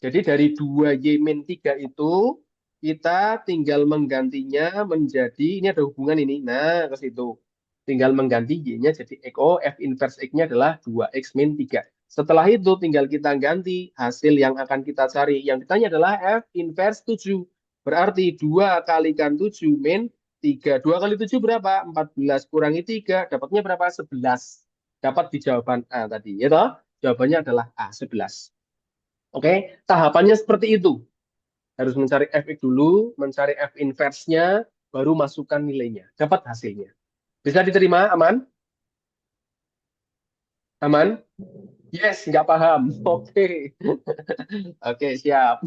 jadi dari 2Y min 3 itu, kita tinggal menggantinya menjadi, ini ada hubungan ini. Nah, ke situ. Tinggal mengganti Y-nya jadi X. Oh, F inverse X-nya adalah 2X min 3. Setelah itu tinggal kita ganti hasil yang akan kita cari. Yang ditanya adalah F inverse 7. Berarti 2 kalikan 7 min 3. 2 kali 7 berapa? 14. Kurangi 3. Dapatnya berapa? 11. Dapat di jawaban A tadi. Ya toh? Jawabannya adalah A, 11. Oke, tahapannya seperti itu. Harus mencari Fx dulu, mencari F inverse-nya, baru masukkan nilainya. Dapat hasilnya. Bisa diterima? Aman? Aman? Yes, nggak paham. Oke. Oke, siap.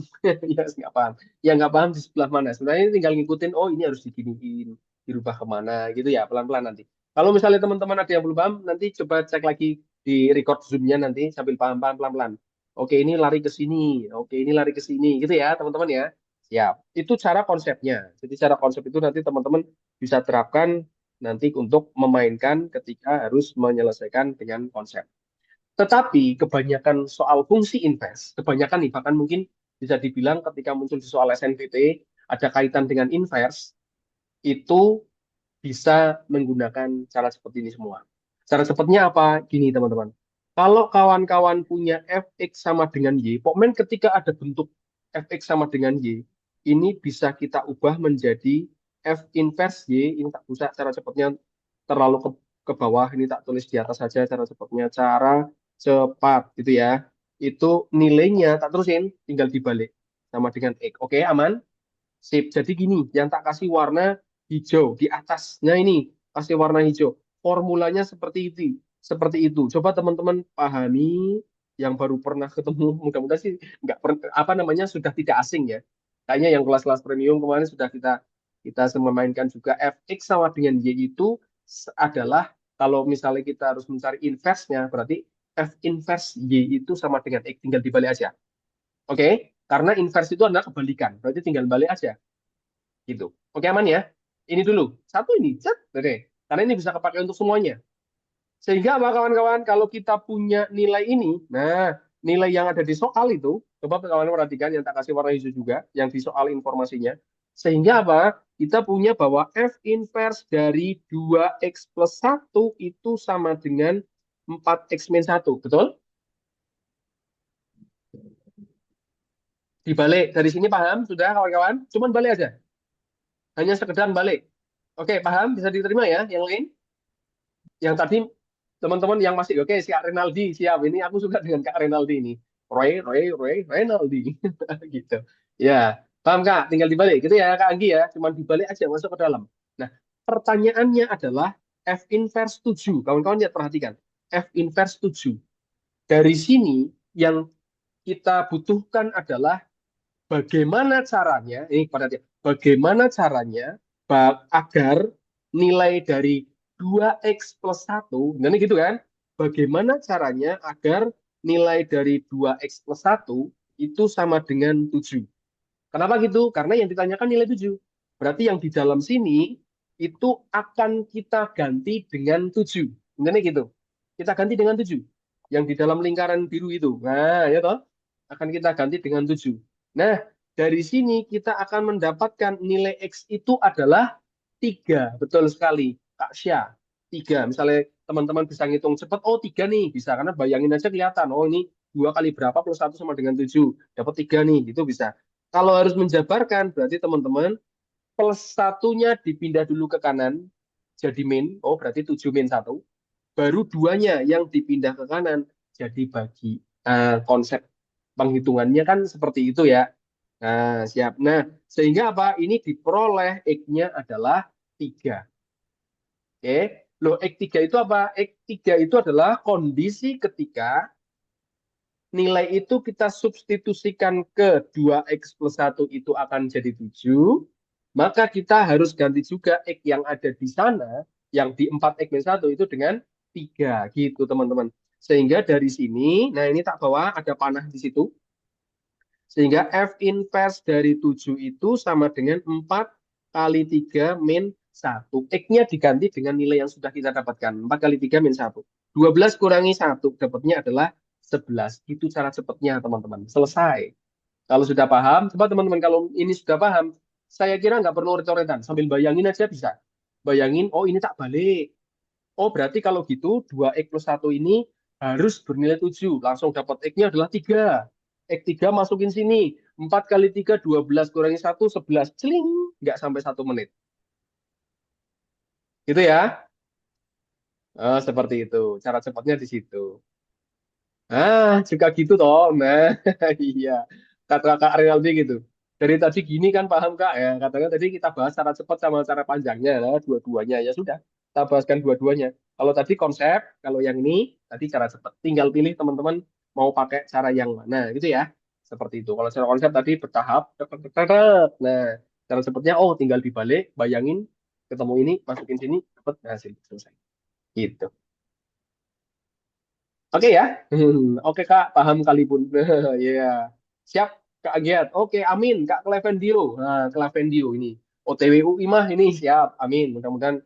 Yes, nggak paham. Yang nggak paham di sebelah mana? Sebenarnya ini tinggal ngikutin, oh ini harus diginiin, dirubah kemana, gitu ya, pelan-pelan nanti. Kalau misalnya teman-teman ada yang belum paham, nanti coba cek lagi di record Zoom-nya nanti sambil paham-paham pelan-pelan. Oke, ini lari ke sini. Oke, ini lari ke sini. Gitu ya, teman-teman ya. Siap. Itu cara konsepnya. Jadi cara konsep itu nanti teman-teman bisa terapkan nanti untuk memainkan ketika harus menyelesaikan dengan konsep. Tetapi kebanyakan soal fungsi inverse, kebanyakan nih, bahkan mungkin bisa dibilang ketika muncul di soal SNMPT, ada kaitan dengan inverse, itu bisa menggunakan cara seperti ini semua. Cara cepatnya apa? Gini teman-teman. Kalau kawan-kawan punya fx sama dengan y, pokoknya ketika ada bentuk fx sama dengan y, ini bisa kita ubah menjadi f inverse y. Ini tak usah cara cepatnya terlalu ke bawah, ini tak tulis di atas saja cara cepatnya. Cara cepat gitu ya. Itu nilainya tak terusin, tinggal dibalik sama dengan x. Oke, aman? Sip. Jadi gini, yang tak kasih warna hijau di atasnya ini kasih warna hijau. Formulanya seperti itu, seperti itu. Coba teman-teman pahami yang baru pernah ketemu, mudah-mudahan sih nggak apa namanya sudah tidak asing ya. Kayaknya yang kelas-kelas premium kemarin sudah kita memainkan juga fx sama dengan y itu adalah kalau misalnya kita harus mencari inverse-nya berarti f inverse y itu sama dengan x, tinggal dibalik aja. Oke? Karena inverse itu adalah kebalikan, berarti tinggal balik aja gitu. Oke, aman ya? Ini dulu. Satu ini, set, oke. Karena ini bisa kepakai untuk semuanya. Sehingga apa kawan-kawan? Kalau kita punya nilai ini, nah nilai yang ada di soal itu, coba kawan-kawan perhatikan yang tak kasih warna hijau juga, yang di soal informasinya. Sehingga apa? Kita punya bahwa F inverse dari 2X plus 1 itu sama dengan 4X min 1. Betul? Dibalik. Dari sini paham? Sudah kawan-kawan? Cuman balik aja. Hanya sekedar balik. Oke, paham? Bisa diterima ya? Yang lain? Yang tadi teman-teman yang masih oke, si Kak Renaldi siap. Ini aku suka dengan Kak Renaldi ini. Roy Renaldi gitu. Ya, paham Kak? Tinggal dibalik gitu ya Kak Anggi ya. Cuman dibalik aja masuk ke dalam. Nah, pertanyaannya adalah F inverse 7. Kawan-kawan lihat perhatikan. F inverse 7. Dari sini yang kita butuhkan adalah bagaimana caranya, ini pada dia, bagaimana caranya agar nilai dari 2x plus 1, nah ini gitu kan, bagaimana caranya agar nilai dari 2x plus 1 itu sama dengan 7. Kenapa gitu? Karena yang ditanyakan nilai 7. Berarti yang di dalam sini itu akan kita ganti dengan 7. Ini gitu. Kita ganti dengan 7. Yang di dalam lingkaran biru itu. Nah, ya toh? Akan kita ganti dengan 7. Nah, dari sini kita akan mendapatkan nilai X itu adalah 3. Betul sekali, Kak Syah. 3. Misalnya teman-teman bisa ngitung cepat, oh 3 nih. Bisa, karena bayangin aja kelihatan. Oh ini 2 kali berapa plus 1 sama dengan 7. Dapat 3 nih, itu bisa. Kalau harus menjabarkan, berarti teman-teman, plus satunya dipindah dulu ke kanan, jadi min. Oh, berarti 7 min satu. Baru duanya yang dipindah ke kanan, jadi bagi. Nah, konsep penghitungannya kan seperti itu ya. Nah, siap. Nah, sehingga apa? Ini diperoleh X-nya adalah 3. Oke. Loh, X3 itu apa? X3 itu adalah kondisi ketika nilai itu kita substitusikan ke 2x plus 1 itu akan jadi 7, maka kita harus ganti juga X yang ada di sana, yang di 4x minus 1 itu dengan 3, gitu teman-teman. Sehingga dari sini, nah ini tak bawa, ada panah di situ. Sehingga F inverse dari 7 itu sama dengan 4 kali 3 min 1. X-nya diganti dengan nilai yang sudah kita dapatkan. 4 kali 3 min 1. 12 kurangi 1, dapatnya adalah 11. Itu cara cepatnya, teman-teman. Selesai. Kalau sudah paham, coba teman-teman kalau ini sudah paham, saya kira nggak perlu coret-coretan. Sambil bayangin aja bisa. Bayangin, oh ini tak balik. Oh berarti kalau gitu 2x plus 1 ini harus bernilai 7. Langsung dapat X-nya adalah 3. X3 masukin sini. 4 kali 3, 12 kurangi 1, 11. Celing. Nggak sampai 1 menit. Gitu ya. Seperti itu. Cara cepatnya di situ. Juga gitu toh. Nah, iya. Kata Kak Rinaldi gitu. Dari tadi gini kan paham Kak ya. Katanya tadi kita bahas cara cepat sama cara panjangnya. Nah, dua-duanya. Ya sudah. Kita bahaskan dua-duanya. Kalau tadi konsep, kalau yang ini tadi cara cepat. Tinggal pilih teman-teman mau pakai cara yang mana gitu ya. Seperti itu. Kalau cara konsep tadi bertahap. Tek, tek, tek, tek, tek. Nah, cara cepatnya oh tinggal dibalik, bayangin ketemu ini, masukin sini, dapat hasil selesai. Gitu. Oke ya. Oke Kak, paham kali pun. Iya. Siap Kak Giat. Oke, amin Kak Klevendio. Nah, Klevendio ini. OTW UI mah ini siap. Amin. Mudah-mudahan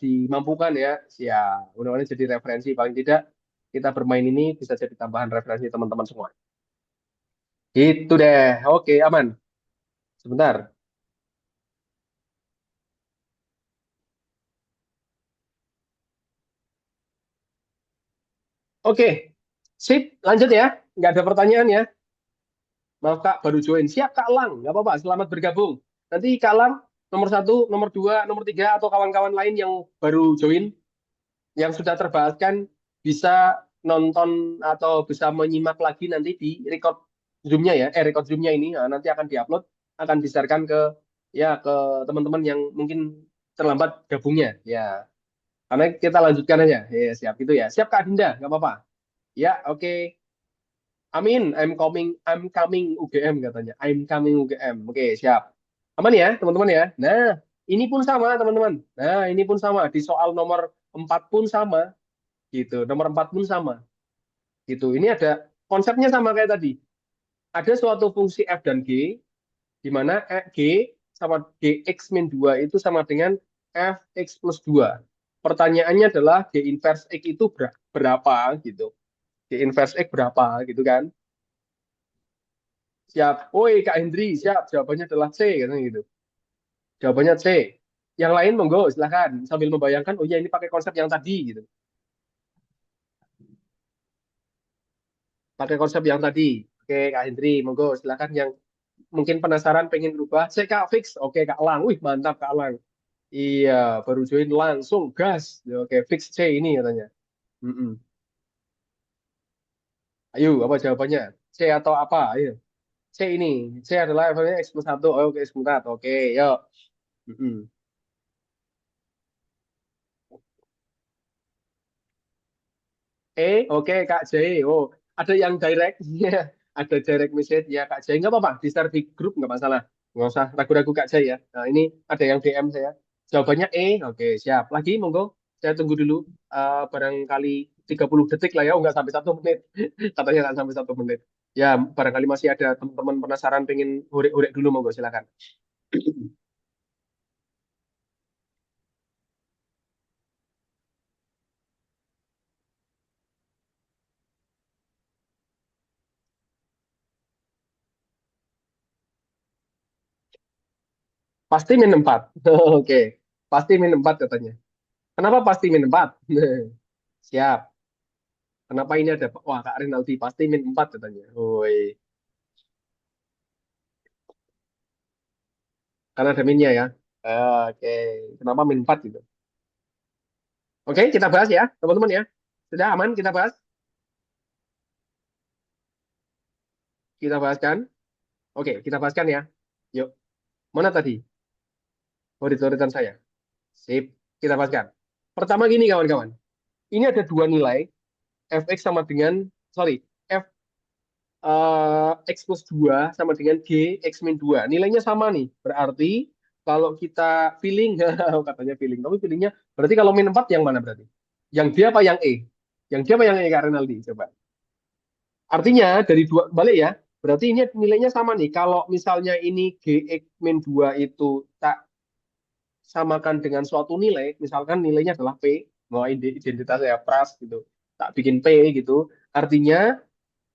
dimampukan ya. Siap. Mudah-mudahan jadi referensi paling tidak kita bermain ini bisa jadi tambahan referensi teman-teman semua. Itu deh. Oke, aman. Sebentar. Oke. Sip, lanjut ya. Nggak ada pertanyaan ya. Maaf Kak, baru join. Siap Kak Lang, nggak apa-apa. Selamat bergabung. Nanti Kak Lang, nomor satu, nomor dua, nomor tiga, atau kawan-kawan lain yang baru join, yang sudah terbahaskan, bisa nonton atau bisa menyimak lagi nanti di record Zoom-nya ya. Record Zoom-nya ini nanti akan diupload, akan disiarkan ke ya ke teman-teman yang mungkin terlambat gabungnya. Ya, karena kita lanjutkan aja. Ya, siap itu ya. Siap Kak Dinda, nggak apa-apa. Ya, oke. Amin, I'm coming UGM katanya. I'm coming UGM. Oke, siap. Aman ya, teman-teman ya. Nah, ini pun sama, teman-teman. Nah, ini pun sama. Di soal nomor 4 pun sama, gitu. Nomor 4 pun sama, gitu. Ini ada konsepnya sama kayak tadi. Ada suatu fungsi f dan g, di mana g sama gx min 2 itu sama dengan fx plus 2. Pertanyaannya adalah g inverse x itu berapa, gitu. G inverse x berapa, gitu kan. Siap. Woi, Kak Hendri, siap. Jawabannya adalah C, katanya gitu. Jawabannya C. Yang lain monggo, silahkan. Sambil membayangkan, oh ya ini pakai konsep yang tadi, gitu. Pakai konsep yang tadi. Oke, Kak Hendri, monggo, silahkan. Yang mungkin penasaran, pengen berubah. C, Kak, fix. Oke, Kak Lang. Wih, mantap, Kak Lang. Iya, baru join langsung, gas. Oke, fix C ini, katanya. Mm-mm. Ayo, apa jawabannya? C atau apa? Ayo. C ini. C adalah levelnya X plus 1. Oh, oke, X plus 1. Oke, yuk. Mm-mm. Oke Kak J. Oh, ada yang direct, ada direct message ya Kak J. Nggak apa-apa, di share di grup nggak masalah. Nggak usah ragu-ragu Kak J ya. Nah, ini ada yang DM saya. Jawabannya E. Oke, siap. Lagi, monggo. Saya tunggu dulu. Barangkali 30 detik lah ya. Oh, nggak sampai 1 menit. Katanya nggak sampai 1 menit. Ya, barangkali masih ada teman-teman penasaran pengen urek-urek dulu, monggo silakan. Pasti min 4. Oke, pasti min 4 katanya. Kenapa pasti min 4? Siap. Kenapa ini ada? Wah, Kak Rinaldi pasti min 4 katanya. Woi. Karena ada minnya ya. Oke, kenapa min 4 gitu? Oke, kita bahas ya, teman-teman ya. Sudah aman kita bahas? Kita bahaskan? Oke, kita bahaskan ya. Yuk, mana tadi murid-muridan saya? Sip, kita bahaskan. Pertama gini kawan-kawan. Ini ada dua nilai, fx sama dengan, sorry, f x plus 2 sama dengan g x min 2. Nilainya sama nih. Berarti kalau kita feeling, katanya feeling, tapi feelingnya berarti kalau min 4 yang mana berarti? Yang D apa yang E? Yang D apa yang E, Kak Renaldi? Coba. Artinya dari dua, balik ya, berarti ini nilainya sama nih. Kalau misalnya ini gx min 2 itu tak samakan dengan suatu nilai, misalkan nilainya adalah P, mau identitasnya pras gitu, tak bikin P gitu, artinya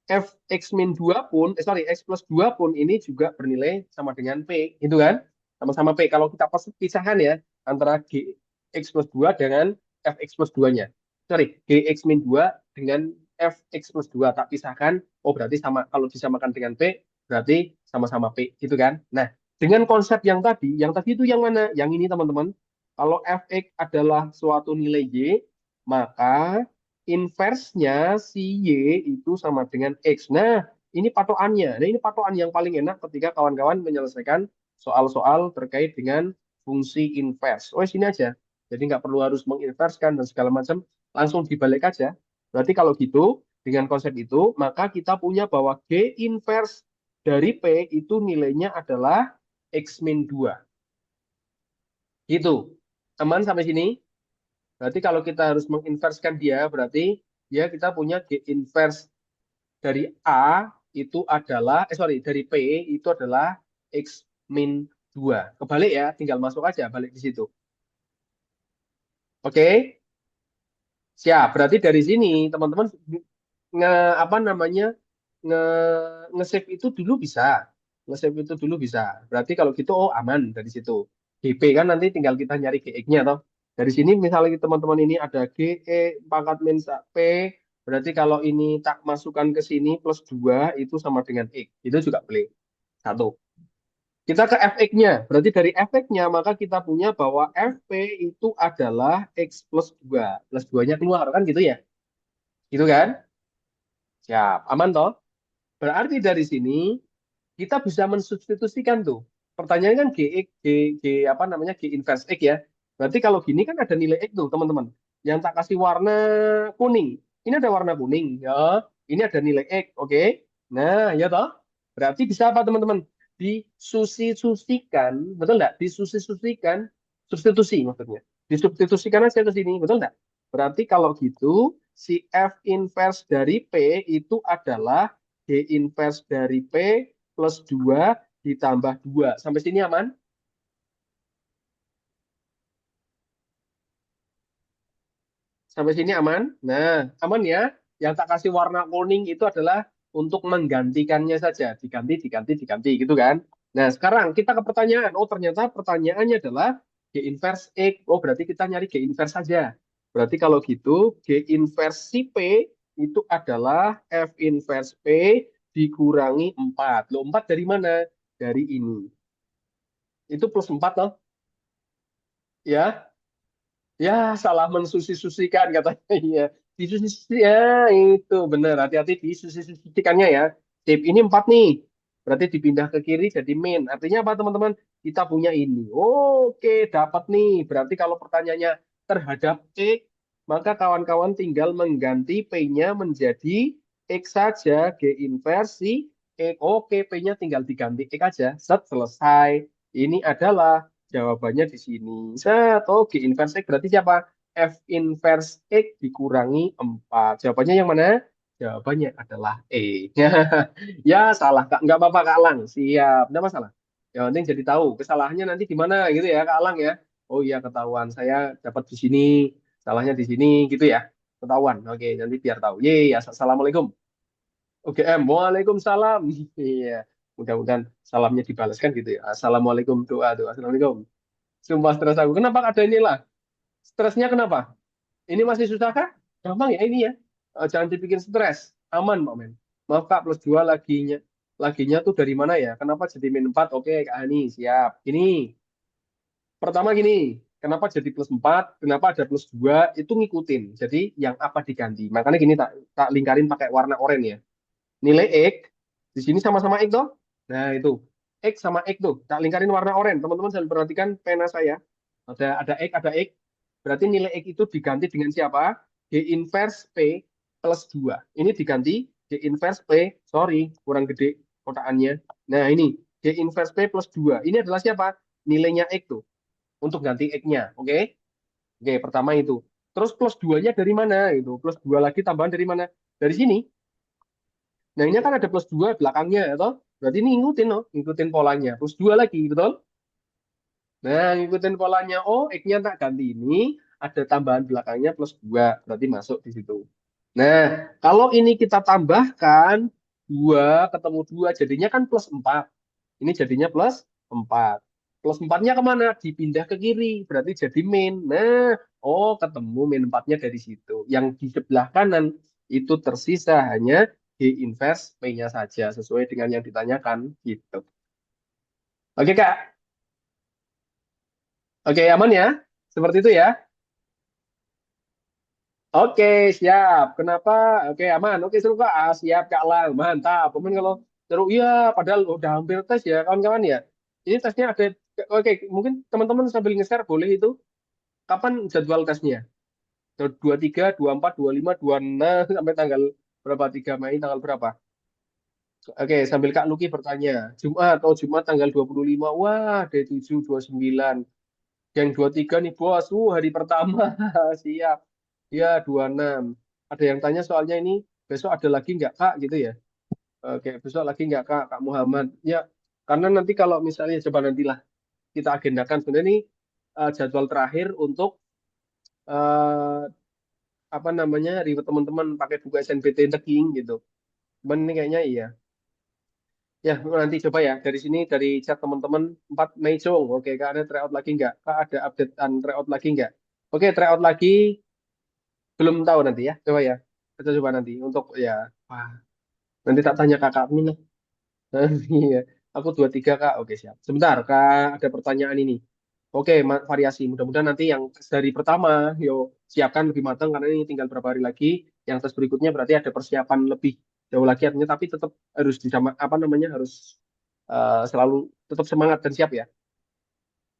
f x min 2 pun, sorry, x plus 2 pun ini juga bernilai sama dengan P, gitu kan? Sama-sama P. Kalau kita pisahkan ya, antara g x plus 2 dengan f x plus 2-nya. Sorry, g x min 2 dengan f x plus 2. Tak pisahkan, oh berarti sama, kalau disamakan dengan P, berarti sama-sama P, gitu kan? Nah, dengan konsep yang tadi itu yang mana? Yang ini teman-teman. Kalau fx adalah suatu nilai y, maka inverse-nya si Y itu sama dengan X. Nah, ini patokannya. Nah, ini patokan yang paling enak ketika kawan-kawan menyelesaikan soal-soal terkait dengan fungsi inverse. Oh, sini aja. Jadi nggak perlu harus menginverskan dan segala macam. Langsung dibalik aja. Berarti kalau gitu, dengan konsep itu, maka kita punya bahwa G inverse dari P itu nilainya adalah X min 2. Gitu. Aman sampai sini? Berarti kalau kita harus menginverskan dia, berarti ya kita punya G inverse dari A itu adalah, sorry, dari P itu adalah X min 2. Kebalik ya, tinggal masuk aja, balik di situ. Oke, siap. Berarti dari sini teman-teman nge apa namanya nge nge-save itu dulu bisa. Nge-save itu dulu bisa. Berarti kalau gitu oh aman dari situ. GP kan nanti tinggal kita nyari GX-nya toh. Dari sini misalnya teman-teman ini ada GE pangkat min P, berarti kalau ini tak masukkan ke sini plus 2 itu sama dengan X. Itu juga boleh. Satu. Kita ke fx-nya. Berarti dari fx-nya maka kita punya bahwa fp itu adalah x plus 2. Plus 2-nya keluar kan gitu ya? Gitu kan? Siap. Aman toh? Berarti dari sini kita bisa mensubstitusikan tuh. Pertanyaannya kan G apa namanya G inverse X ya. Berarti kalau gini kan ada nilai X tuh teman-teman. Yang tak kasih warna kuning. Ini ada warna kuning ya. Ini ada nilai X, oke? Nah, ya toh. Berarti bisa apa teman-teman? Disusi-susikan, betul nggak? Disusi-susikan, substitusi maksudnya. Disubstitusikan aja ke sini, betul nggak? Berarti kalau gitu si F inverse dari P itu adalah G inverse dari P plus 2 ditambah 2. Sampai sini aman? Sampai sini aman? Nah, aman ya. Yang tak kasih warna kuning itu adalah untuk menggantikannya saja. Diganti, diganti, diganti gitu kan. Nah, sekarang kita ke pertanyaan. Oh, ternyata pertanyaannya adalah G inverse X. Oh, berarti kita nyari G inverse saja. Berarti kalau gitu, G inverse si P itu adalah F inverse P dikurangi 4. Loh, 4 dari mana? Dari ini. Itu plus 4 loh. Ya, ya, salah mensusi-susikan katanya. Iya. Disusi-susi ya itu benar. Hati-hati disusi-susikannya ya. Tip ini 4 nih. Berarti dipindah ke kiri jadi min. Artinya apa teman-teman? Kita punya ini. Oke, dapat nih. Berarti kalau pertanyaannya terhadap X, maka kawan-kawan tinggal mengganti P-nya menjadi X saja. G inversi X. Oke, P-nya tinggal diganti X aja. Set, selesai. Ini adalah jawabannya di sini. Set, oh, G inverse X berarti siapa? F inverse X dikurangi 4. Jawabannya yang mana? Jawabannya adalah E. Ya, salah, Kak. Nggak apa-apa, Kak Alang. Siap. Nggak masalah. Yang penting jadi tahu. Kesalahannya nanti di mana gitu ya, Kak Alang ya. Oh iya, ketahuan. Saya dapat di sini. Salahnya di sini gitu ya. Ketahuan. Oke, nanti biar tahu. Yeay, assalamualaikum. Oke, waalaikumsalam. Iya. Mudah-mudahan salamnya dibalaskan gitu ya. Assalamualaikum doa doa. Assalamualaikum. Sumpah stres aku. Kenapa ada inilah? Stresnya kenapa? Ini masih susah kah? Gampang ya ini ya. Jangan dibikin stres. Aman, Pak Men. Maaf Kak, plus 2 laginya. laginya tuh dari mana ya? Kenapa jadi min 4? Oke, Kak Hani, siap. Ini, pertama gini, kenapa jadi plus 4? Kenapa ada plus 2? Itu ngikutin. Jadi yang apa diganti. Makanya gini, tak lingkarin pakai warna oranye ya. Nilai X, di sini sama-sama X toh? Nah, itu. X sama X tuh, tak lingkarin warna oranye. Teman-teman sambil perhatikan pena saya. Ada X. Berarti nilai X itu diganti dengan siapa? G inverse P plus 2. Ini diganti G inverse P, sorry, kurang gede kotakannya. Nah, ini G inverse P plus 2. Ini adalah siapa? Nilainya X tuh, untuk ganti X-nya. Oke? Oke, pertama itu. Terus plus 2-nya dari mana? Itu plus 2 lagi tambahan dari mana? Dari sini. Nah, ini kan ada plus 2 belakangnya, ya toh? Berarti ini ngikutin, loh. Ngikutin polanya. Plus 2 lagi, betul? Nah, ngikutin polanya. Oh, X-nya tak ganti ini. Ada tambahan belakangnya plus 2. Berarti masuk di situ. Nah, kalau ini kita tambahkan 2 ketemu 2, jadinya kan plus 4. Ini jadinya plus 4. Plus 4-nya kemana? Dipindah ke kiri. Berarti jadi min. Nah, oh ketemu min 4-nya dari situ. Yang di sebelah kanan itu tersisa hanya G inverse P-nya saja. Sesuai dengan yang ditanyakan. Gitu. Oke, Kak. Oke, aman ya? Seperti itu ya? Oke, siap. Kenapa? Oke, aman. Oke, seru Kak. Ah, siap Kak Lang. Mantap. Pemen kalau seru, iya. Padahal udah hampir tes ya, kawan-kawan ya. Ini tesnya ada. Oke, mungkin teman-teman sambil nge-share boleh itu. Kapan jadwal tesnya? 23, 24, 25, 26 sampai tanggal berapa? 3 Mei tanggal berapa? Oke, sambil Kak Luki bertanya. Jumat, oh Jumat tanggal 25. Wah, D7, 29. Yang 23 nih bos, hari pertama. Siap. Ya, 26. Ada yang tanya soalnya ini, besok ada lagi nggak Kak gitu ya? Oke, besok lagi nggak Kak, Kak Muhammad? Ya, karena nanti kalau misalnya coba nantilah kita agendakan sebenarnya ini jadwal terakhir untuk eh, apa namanya ribet teman-teman pakai buku SNBT Neking gitu. Cuman ini kayaknya iya. Ya, nanti coba ya. Dari sini, dari chat teman-teman, 4 Mei Jong. Oke, Kak, ada tryout lagi nggak? Kak, ada updatean tryout lagi nggak? Oke, tryout lagi belum tahu nanti ya. Coba ya. Kita coba nanti untuk ya. Wah, nanti tak tanya kakak Mina. Iya. Aku 23 Kak. Oke, siap. Sebentar, Kak, ada pertanyaan ini. Oke, variasi. Mudah-mudahan nanti yang dari pertama, yo siapkan lebih matang karena ini tinggal berapa hari lagi. Yang tes berikutnya berarti ada persiapan lebih jauh lagi artinya, tapi tetap harus disama apa namanya harus selalu tetap semangat dan siap ya.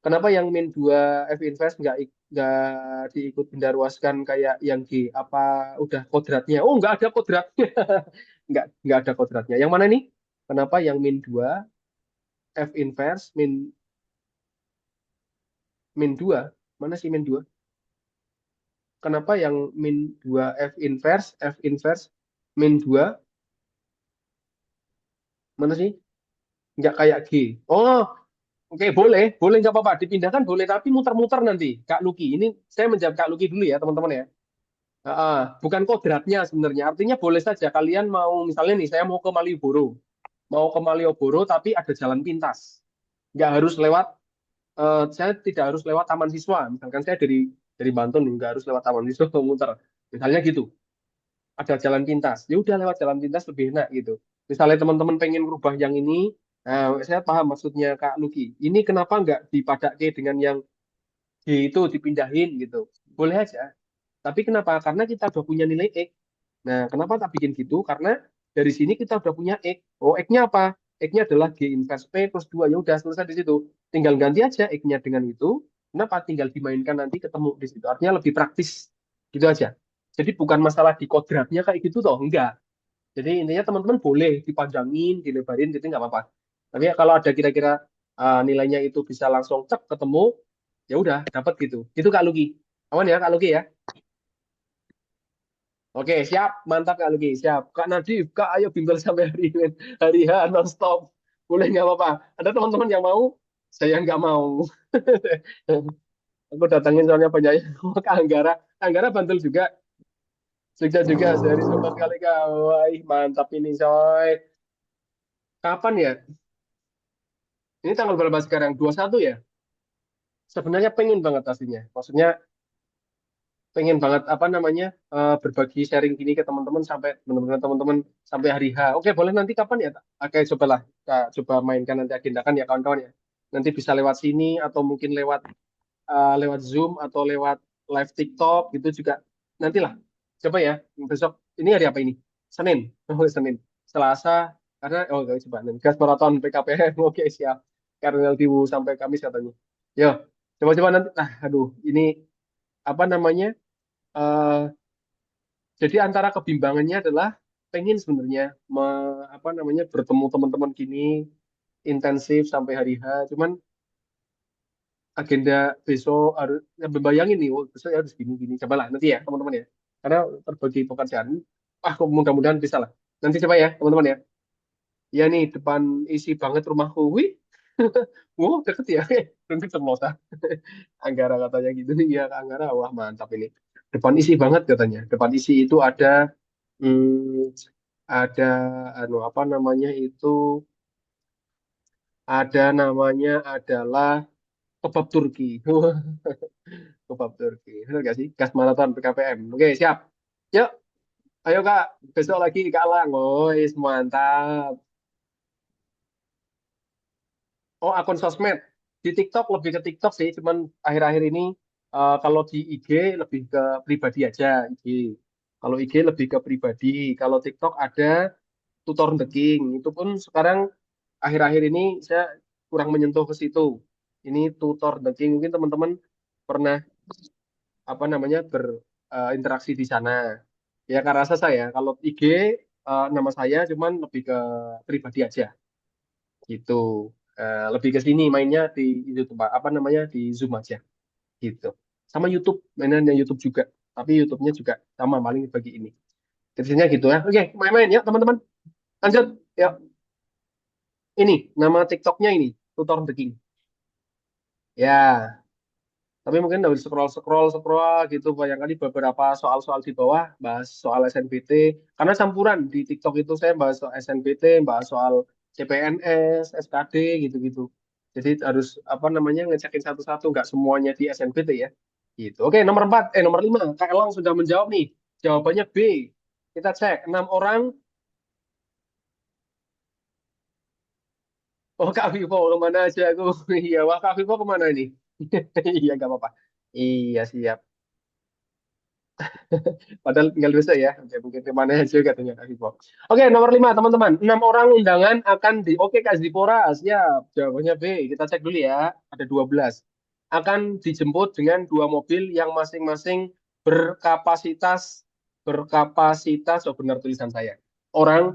Kenapa yang min 2 F Invest nggak diikut bindarwaskan kayak yang di apa udah kodratnya? Oh, nggak ada kodratnya. Nggak ada kodratnya. Yang mana nih? Kenapa yang min 2 F Invest min 2? Mana sih min 2? Kenapa yang min 2 F inverse min 2 mana sih? Nggak kayak G. Oh, oke, boleh, boleh nggak apa-apa. Dipindahkan boleh, tapi muter-muter nanti. Kak Luki, ini saya menjawab Kak Luki dulu ya, teman-teman ya. Bukan kodratnya sebenarnya. Artinya boleh saja kalian mau, misalnya nih, saya mau ke Malioboro. Mau ke Malioboro, tapi ada jalan pintas. Nggak harus lewat, saya tidak harus lewat Taman Siswa. Misalkan saya dari Banten, nggak harus lewat Taman Siswa, muter. Misalnya gitu. Ada jalan pintas. Ya udah lewat jalan pintas lebih enak gitu. Misalnya teman-teman pengen merubah yang ini, nah, saya paham maksudnya Kak Luki. Ini kenapa nggak dipadake dengan yang G itu dipindahin gitu? Boleh aja. Tapi kenapa? Karena kita udah punya nilai X. Nah, kenapa tak bikin gitu? Karena dari sini kita udah punya X. Oh, X-nya apa? X-nya adalah G inverse P plus 2. Ya udah selesai di situ. Tinggal ganti aja X-nya dengan itu. Kenapa? Tinggal dimainkan nanti ketemu di situ. Artinya lebih praktis. Gitu aja. Jadi bukan masalah di kodratnya kayak gitu toh. Enggak. Jadi intinya teman-teman boleh dipanjangin, dilebarin gitu nggak apa-apa. Tapi ya kalau ada kira-kira nilainya itu bisa langsung cek ketemu, ya udah dapat gitu. Itu Kak Luki. Aman ya Kak Luki ya? Oke, siap. Mantap Kak Luki, siap. Kak Nadif, Kak ayo bimbel sampai hari H non-stop. Boleh nggak apa-apa. Ada teman-teman yang mau, saya nggak mau. Aku datangin soalnya banyak Kak Anggara. Kak Anggara Bantul juga. Sukses juga sehari sempat kali Kak. Wah, ih, mantap ini coy. Kapan ya? Ini tanggal berapa sekarang? 21 ya? Sebenarnya pengen banget aslinya. Maksudnya pengen banget apa namanya berbagi sharing gini ke teman-teman sampai benar-benar teman-teman sampai hari H. Oke, boleh nanti kapan ya? Oke, cobalah kita coba mainkan nanti agendakan ya kawan-kawan ya. Nanti bisa lewat sini atau mungkin lewat Zoom atau lewat live TikTok gitu juga. Nantilah. Coba ya besok ini hari apa ini? Senin. Oh, Senin. Selasa karena oke, coba nanti gas maraton PKPM. Oke, siap. Karena Diwu sampai Kamis katanya. Yo, coba-coba nanti. Nah, aduh, ini apa namanya? eh jadi antara kebimbangannya adalah pengen sebenarnya apa namanya bertemu teman-teman gini intensif sampai hari H. Cuman agenda besok harus ya bayangin nih, oh, besok ya harus gini-gini. Cobalah nanti ya teman-teman ya. Karena terbagi pekerjaan. Ah, mudah-mudahan bisa lah. Nanti coba ya teman-teman ya. Ya nih depan isi banget rumahku. Wih, wow deket ya. Nanti Semosa. Anggara katanya gitu. Iya Anggara, wah mantap ini. Depan isi banget katanya. Depan isi itu hmm, ada anu apa namanya itu adalah kebab Turki. Kebab Turki. Benar gak sih? Gas maraton PKPM. Oke, siap. Yuk, ayo Kak. Besok lagi Kak Lang. Oh, mantap. Oh, akun sosmed. Di TikTok lebih ke TikTok sih, cuman akhir-akhir ini kalau di IG lebih ke pribadi aja, IG. Kalau IG lebih ke pribadi. Kalau TikTok ada tutor the King. Itu pun sekarang akhir-akhir ini saya kurang menyentuh ke situ. Ini tutor the King mungkin teman-teman pernah apa namanya berinteraksi di sana. Ya karena rasa saya kalau IG nama saya cuman lebih ke pribadi aja gitu. Lebih ke sini mainnya di YouTube apa namanya di Zoom aja gitu. Sama YouTube mainannya YouTube juga. Tapi YouTube-nya juga sama paling bagi ini. Jadinya gitu ya. Oke, main-main ya teman-teman. Lanjut. Ya, ini nama TikToknya ini tutor the King. Ya, tapi mungkin dari scroll scroll scroll gitu banyak kali beberapa soal-soal di bawah bahas soal SNBT karena campuran di TikTok itu saya bahas soal SNBT, bahas soal CPNS, SKD gitu-gitu. Jadi harus apa namanya ngecekin satu-satu nggak semuanya di SNBT ya. Gitu. Oke, nomor 5. Kak Elang sudah menjawab nih. Jawabannya B. Kita cek 6 orang. Oh, Kak Vivo kemana aja aku? Iya, wah Kak Vivo kemana ini? Iya, nggak apa-apa. Iya, siap. Padahal tinggal besok ya. Oke, mungkin kemana aja katanya Kak Vivo. Oke, nomor 5, teman-teman. 6 orang undangan akan oke, Kak Zipora, siap. Jawabannya B. Kita cek dulu ya. Ada 12. Akan dijemput dengan 2 mobil yang masing-masing berkapasitas, oh benar tulisan saya. 4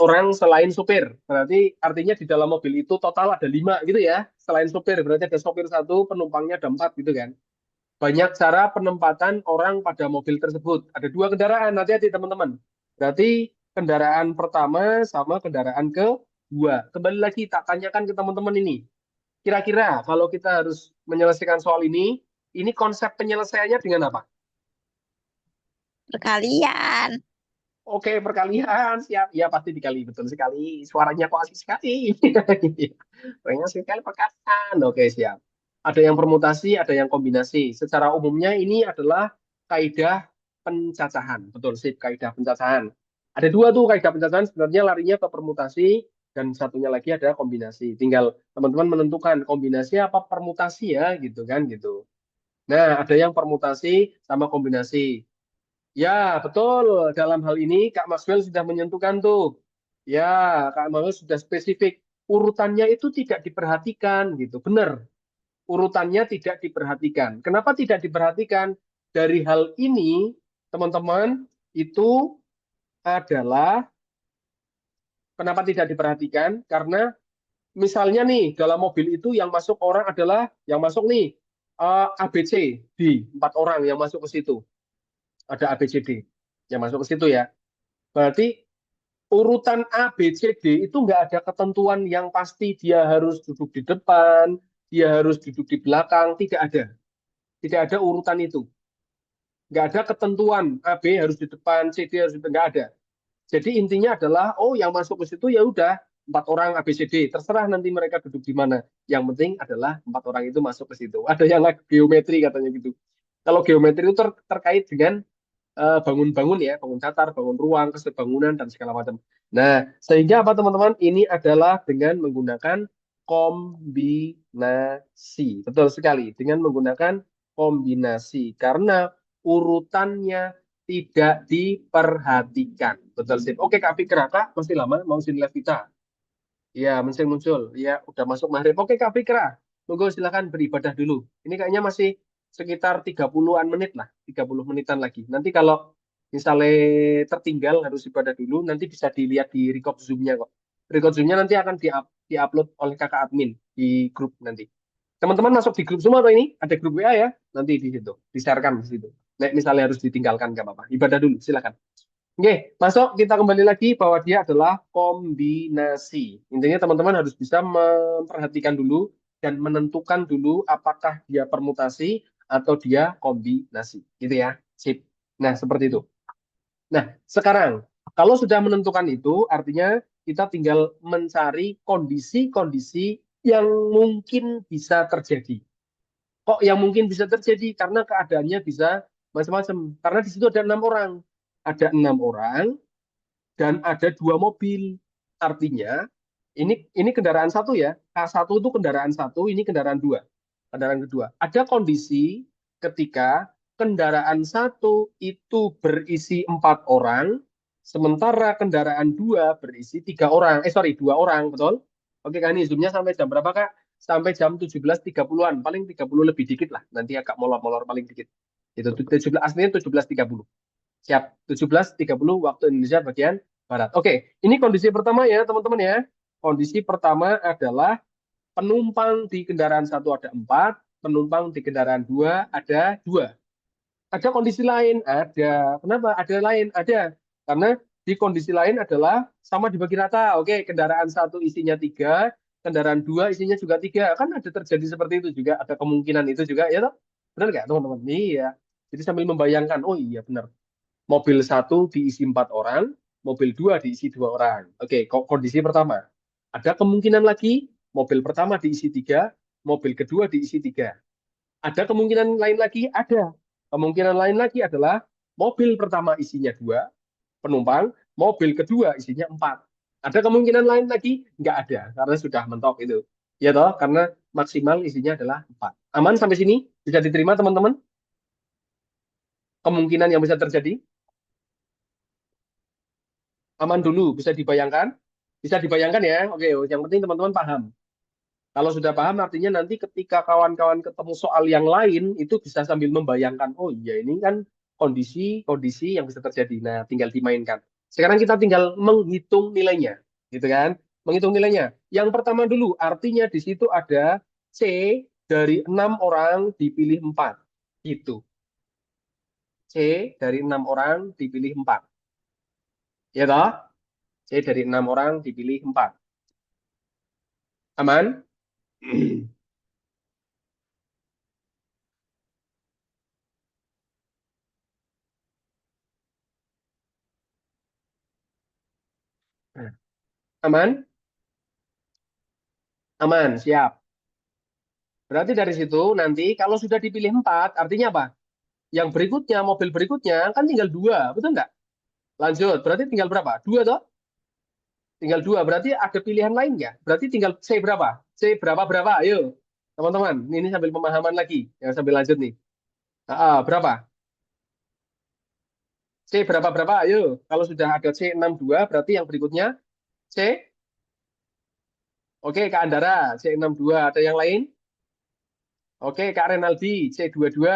orang selain supir. Berarti artinya di dalam mobil itu total ada 5 gitu ya. Selain supir, berarti ada sopir 1, penumpangnya ada 4 gitu kan. Banyak cara penempatan orang pada mobil tersebut. Ada 2 kendaraan, hati-hati teman-teman. Berarti kendaraan pertama sama kendaraan kedua. Kembali lagi tak tanyakan ke teman-teman ini. Kira-kira kalau kita harus menyelesaikan soal ini konsep penyelesaiannya dengan apa? Perkalian. Oke, perkalian, siap. Ya, pasti dikali. Betul sekali. Suaranya kok asik sekali. Suaranya asik sekali perkataan. Oke, siap. Ada yang permutasi, ada yang kombinasi. Secara umumnya ini adalah kaidah pencacahan. Betul sih, kaidah pencacahan. Ada 2 tuh kaidah pencacahan. Sebenarnya larinya ke permutasi dan satunya lagi ada kombinasi. Tinggal teman-teman menentukan kombinasi apa permutasi ya, gitu kan, gitu. Nah, ada yang permutasi sama kombinasi. Ya, betul. Dalam hal ini Kak Maxwell sudah menyentuhkan tuh. Ya, Kak Maxwell sudah spesifik. Urutannya itu tidak diperhatikan gitu. Benar. Urutannya tidak diperhatikan. Kenapa tidak diperhatikan? Dari hal ini, teman-teman, itu adalah kenapa tidak diperhatikan? Karena misalnya nih, dalam mobil itu yang masuk orang adalah, yang masuk nih, A, B, C, D. 4 orang yang masuk ke situ. Ada A, B, C, D. Yang masuk ke situ ya. Berarti urutan A, B, C, D itu nggak ada ketentuan yang pasti dia harus duduk di depan, dia harus duduk di belakang, tidak ada. Tidak ada urutan itu. Nggak ada ketentuan A, B harus di depan, C, D harus di depan, nggak ada. Jadi intinya adalah, oh yang masuk ke situ ya udah 4 orang A, B, C, D, terserah nanti mereka duduk di mana. Yang penting adalah 4 orang itu masuk ke situ. Ada yang geometri katanya gitu. Kalau geometri itu terkait dengan bangun-bangun ya, bangun datar, bangun ruang, kesebangunan dan segala macam. Nah, sehingga apa teman-teman? Ini adalah dengan menggunakan kombinasi. Betul sekali, dengan menggunakan kombinasi karena urutannya tidak diperhatikan. Betul sih. Oke, Kak Fikra, Kak, masih lama mau sini live kita. Ya, mesin muncul. Ya, udah masuk maghrib. Oke, Kak Fikra. Monggo silakan beribadah dulu. Ini kayaknya masih sekitar 30-an menit lah. 30 menitan lagi. Nanti kalau misalnya tertinggal harus ibadah dulu, nanti bisa dilihat di record Zoom-nya kok. Record Zoom-nya nanti akan di-upload oleh kakak admin di grup nanti. Teman-teman masuk di grup semua atau ini? Ada grup WA ya? Nanti di situ. Di-sharekan di situ. Nek misalnya harus ditinggalkan, nggak apa-apa. Ibadah dulu, silakan. Oke, masuk kita kembali lagi bahwa dia adalah kombinasi. Intinya teman-teman harus bisa memperhatikan dulu dan menentukan dulu apakah dia permutasi atau dia kombinasi. Gitu ya. Sip. Nah, seperti itu. Nah, sekarang kalau sudah menentukan itu, artinya kita tinggal mencari kondisi-kondisi yang mungkin bisa terjadi. Kok yang mungkin bisa terjadi? Karena keadaannya bisa macam-macam. Karena di situ ada 6 orang. Ada 6 orang dan ada 2 mobil. Artinya ini kendaraan satu ya. K1 itu kendaraan satu, ini kendaraan dua. Kendaraan kedua. Ada kondisi ketika kendaraan satu itu berisi 4 orang, sementara kendaraan dua berisi 3 orang. Sorry, 2 orang, betul? Oke, kan ini zoomnya sampai jam berapa, Kak? Sampai jam 17.30-an, paling 30 lebih dikit lah. Nanti agak molor-molor paling dikit. Itu 17, aslinya 17.30. Siap, 17.30 waktu Indonesia bagian Barat. Oke, ini kondisi pertama ya teman-teman ya. Kondisi pertama adalah penumpang di kendaraan satu ada 4, penumpang di kendaraan dua ada 2. Ada kondisi lain? Ada. Kenapa? Ada lain? Ada. Karena di kondisi lain adalah sama dibagi rata. Oke, kendaraan satu isinya 3, kendaraan dua isinya juga 3. Kan ada terjadi seperti itu juga, ada kemungkinan itu juga ya toh? Benar nggak teman-teman? Iya. Jadi sambil membayangkan, oh iya benar. Mobil satu diisi 4 orang, mobil dua diisi 2 orang. Oke, kondisi pertama. Ada kemungkinan lagi mobil pertama diisi 3, mobil kedua diisi 3. Ada kemungkinan lain lagi? Ada. Kemungkinan lain lagi adalah mobil pertama isinya 2 penumpang, mobil kedua isinya 4. Ada kemungkinan lain lagi? Nggak ada, karena sudah mentok itu. Ya toh, karena maksimal isinya adalah 4. Aman sampai sini? Bisa diterima teman-teman? Kemungkinan yang bisa terjadi? Aman dulu, bisa dibayangkan? Bisa dibayangkan ya? Oke, yang penting teman-teman paham. Kalau sudah paham, artinya nanti ketika kawan-kawan ketemu soal yang lain, itu bisa sambil membayangkan, oh iya ini kan kondisi-kondisi yang bisa terjadi. Nah, tinggal dimainkan. Sekarang kita tinggal menghitung nilainya, gitu kan? Menghitung nilainya. Yang pertama dulu, artinya di situ ada C dari 6 orang dipilih 4. Gitu. C dari 6 orang dipilih 4. Ya toh? C dari 6 orang dipilih 4. Aman? Aman? Aman, siap. Berarti dari situ nanti kalau sudah dipilih 4, artinya apa? Yang berikutnya, mobil berikutnya kan tinggal 2, betul nggak? Lanjut, berarti tinggal berapa? 2 toh? Tinggal 2, berarti ada pilihan lain nggak? Berarti tinggal C berapa? C berapa-berapa? Ayo, teman-teman, ini sambil pemahaman lagi, yang sambil lanjut nih. Berapa? C berapa-berapa? Ayo, kalau sudah ada C62, berarti yang berikutnya C. Oke, Kak Andara, C62. Ada yang lain? Oke, Kak Renaldi, C22.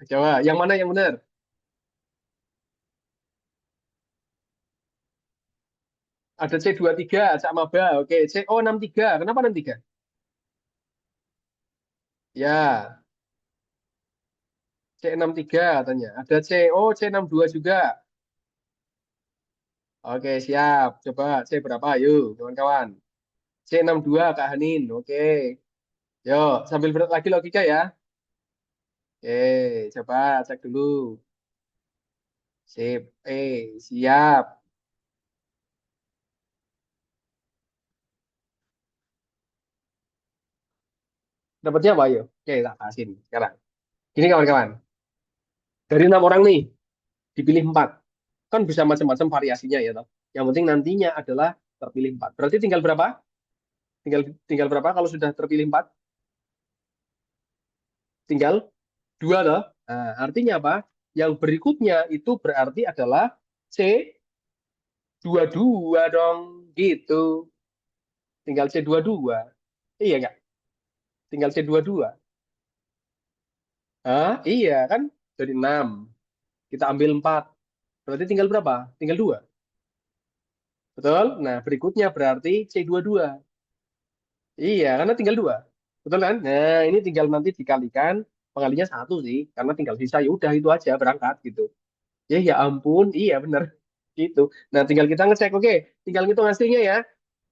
Jawa, yang mana yang benar? Ada C23, Cak Maba. Oke, CO63. Kenapa 63? Ya, C63 katanya. Ada C62 juga. Oke, siap. Coba C berapa? Yuk, kawan-kawan. C62 Kak Hanin. Oke. Yuk, sambil berat lagi logika ya. Oke, coba cek dulu. Sip. Siap. Dapatnya apa? Yuk. Oke, tak kasih nih sekarang. Gini kawan-kawan. Dari 6 orang nih, dipilih 4. Kan bisa macam-macam variasinya ya, toh. Yang penting nantinya adalah terpilih 4. Berarti tinggal berapa? Tinggal tinggal berapa kalau sudah terpilih 4? Tinggal 2 toh. Nah, artinya apa? Yang berikutnya itu berarti adalah C22 dong, gitu. Tinggal C22. Iya nggak? Tinggal C22. Ah, iya kan? Jadi 6. Kita ambil 4. Berarti tinggal berapa? Tinggal 2. Betul? Nah, berikutnya berarti C22. Iya, karena tinggal 2. Betul kan? Nah, ini tinggal nanti dikalikan, pengalinya 1 sih, karena tinggal sisa, ya udah itu aja berangkat gitu. Ya ampun, iya bener. Gitu. Nah, tinggal kita ngecek, oke, tinggal ngitung hasilnya ya.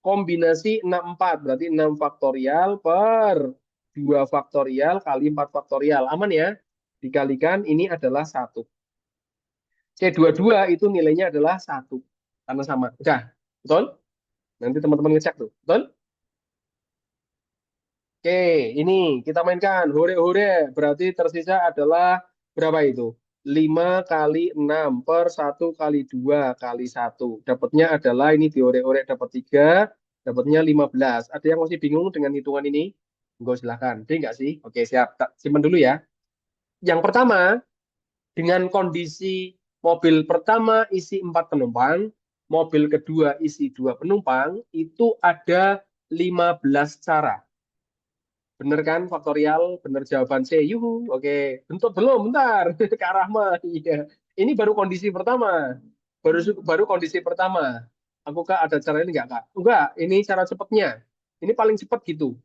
Kombinasi 64, berarti 6 faktorial per 2 faktorial kali 4 faktorial. Aman ya? Dikalikan ini adalah 1. C22 itu nilainya adalah 1. Karena sama. Udah, betul? Nanti teman-teman ngecek tuh. Betul? Oke, ini kita mainkan. Hore-hore. Berarti tersisa adalah berapa itu? 5 kali 6 per 1 kali 2 kali 1. Dapatnya adalah ini diorek-orek dapat 3. Dapatnya 15. Ada yang masih bingung dengan hitungan ini? Enggak, silahkan. D enggak sih? Oke, siap. Tak simpan dulu ya. Yang pertama, dengan kondisi mobil pertama isi 4 penumpang, mobil kedua isi 2 penumpang, itu ada 15 cara. Bener kan faktorial? Bener jawaban C. Yuhu. Oke. Bentuk belum? Bentar. Kak Rahma. Iya. Ini baru kondisi pertama. Baru kondisi pertama. Aku Kak ada cara ini nggak Kak? Enggak. Ini cara cepatnya. Ini paling cepat gitu.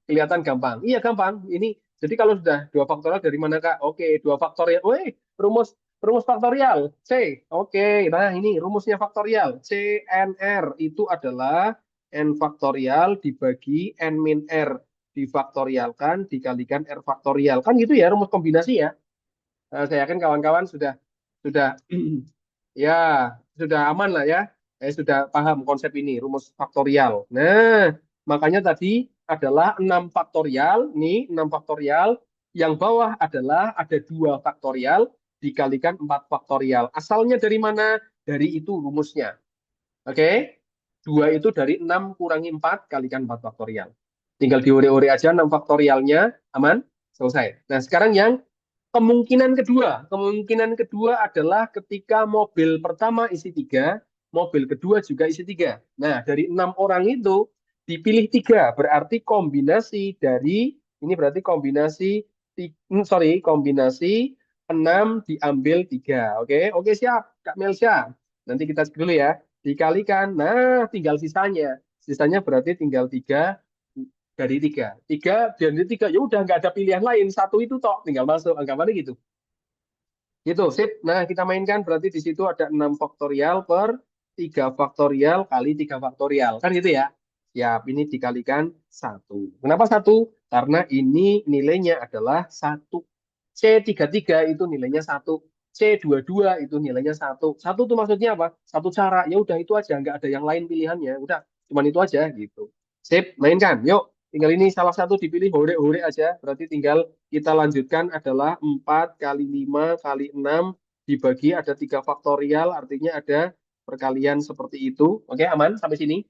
Kelihatan gampang. Iya gampang. Ini jadi kalau sudah 2 faktorial dari mana Kak? Oke, 2 faktorial. Woi, rumus rumus faktorial C. Oke, nah ini rumusnya faktorial. C N R itu adalah N faktorial dibagi N min R difaktorialkan dikalikan R faktorial. Kan gitu ya rumus kombinasi ya. Saya yakin kawan-kawan sudah ya sudah aman lah ya. Sudah paham konsep ini rumus faktorial. Nah, makanya tadi adalah 6 faktorial, nih 6 faktorial, yang bawah adalah ada 2 faktorial dikalikan 4 faktorial. Asalnya dari mana? Dari itu rumusnya. Oke? 2 itu dari 6 kurangi 4 kalikan 4 faktorial. Tinggal diore-ore aja 6 faktorialnya, aman? Selesai. Nah, sekarang yang kemungkinan kedua adalah ketika mobil pertama isi 3, mobil kedua juga isi 3. Nah, dari 6 orang itu dipilih 3, berarti kombinasi dari, ini berarti kombinasi 6 diambil 3. Oke, oke siap, Kak Melsha. Nanti kita cek dulu ya. Dikalikan, nah tinggal sisanya. Sisanya berarti tinggal 3 dari 3. 3 dari 3, ya udah nggak ada pilihan lain. Satu itu tok, tinggal masuk. Anggapannya gitu. Gitu, sip. Nah, kita mainkan berarti di situ ada 6 faktorial per 3 faktorial kali 3 faktorial. Kan gitu ya? Siap, ini dikalikan 1. Kenapa 1? Karena ini nilainya adalah 1. C33 itu nilainya 1. C22 itu nilainya 1. 1 itu maksudnya apa? Satu cara. Ya udah itu aja, nggak ada yang lain pilihannya. Udah, cuman itu aja gitu. Sip, mainkan. Yuk, tinggal ini salah satu dipilih hore-hore aja. Berarti tinggal kita lanjutkan adalah 4 kali 5 kali 6 dibagi ada 3 faktorial, artinya ada perkalian seperti itu. Oke, aman sampai sini?